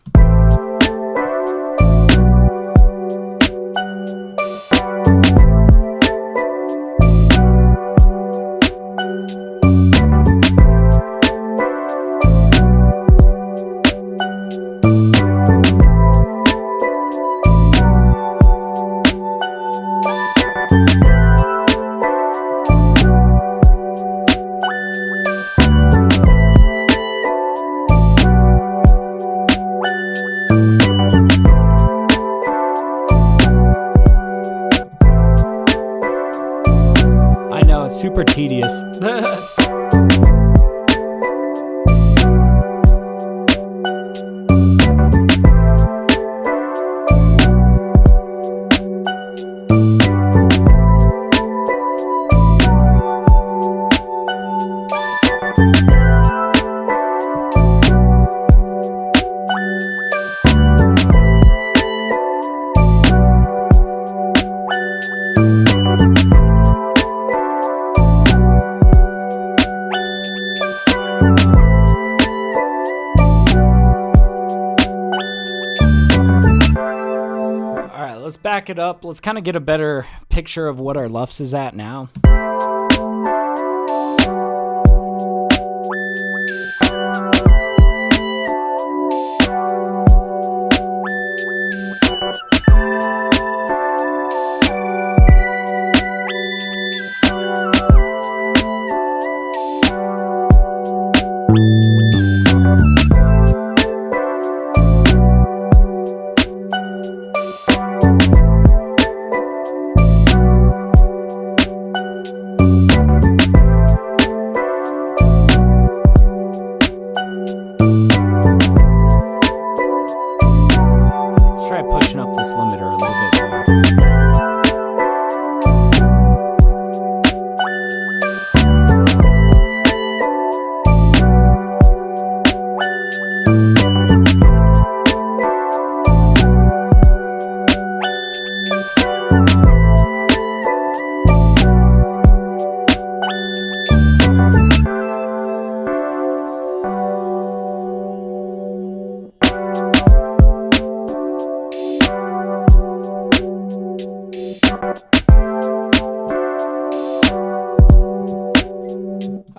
A: I know, it's super tedious. Let's back it up. Let's kind of get a better picture of what our LUFS is at now.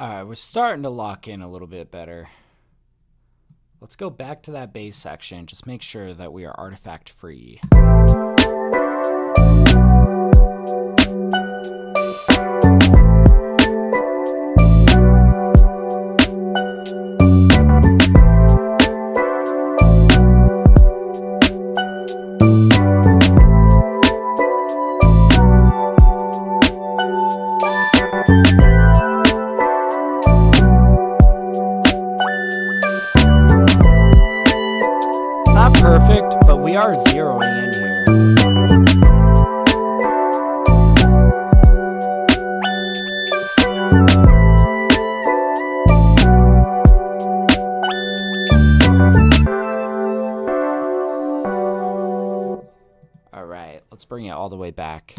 A: All right, we're starting to lock in a little bit better. Let's go back to that bass section. Just make sure that we are artifact free. Perfect, but we are zeroing in here. All right, let's bring it all the way back.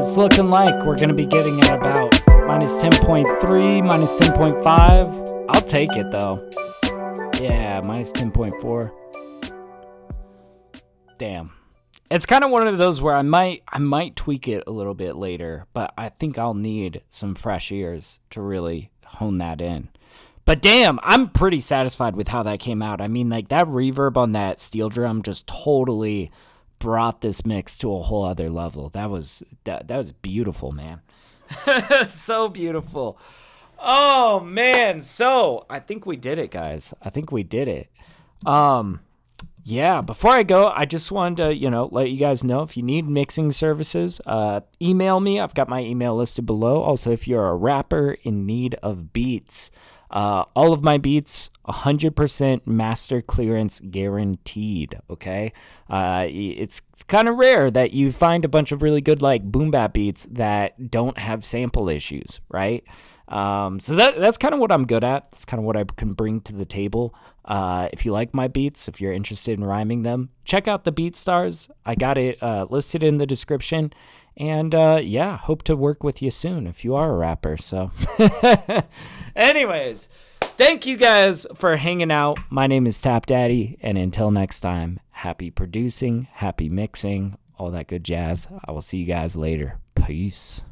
A: It's looking like we're going to be getting it about minus 10.3, minus 10.5. I'll take it though. Yeah, minus 10.4. Damn. It's kind of one of those where I might tweak it a little bit later, but I think I'll need some fresh ears to really hone that in. But damn, I'm pretty satisfied with how that came out. I mean, like that reverb on that steel drum just totally brought this mix to a whole other level. That was beautiful, man. So beautiful. Oh man. So I think we did it, guys. I think we did it. Yeah, before I go, I just wanted to, let you guys know if you need mixing services, email me. I've got my email listed below. Also, if you're a rapper in need of beats, all of my beats, 100% master clearance guaranteed, okay? It's kind of rare that you find a bunch of really good, like, boom bap beats that don't have sample issues, right? So that's kind of what I'm good at. That's kind of what I can bring to the table. If you like my beats, if you're interested in rhyming them, check out the BeatStars. I got it listed in the description. And yeah, hope to work with you soon if you are a rapper. So anyways, thank you guys for hanging out. My name is TapDaddy. And until next time, happy producing, happy mixing, all that good jazz. I will see you guys later. Peace.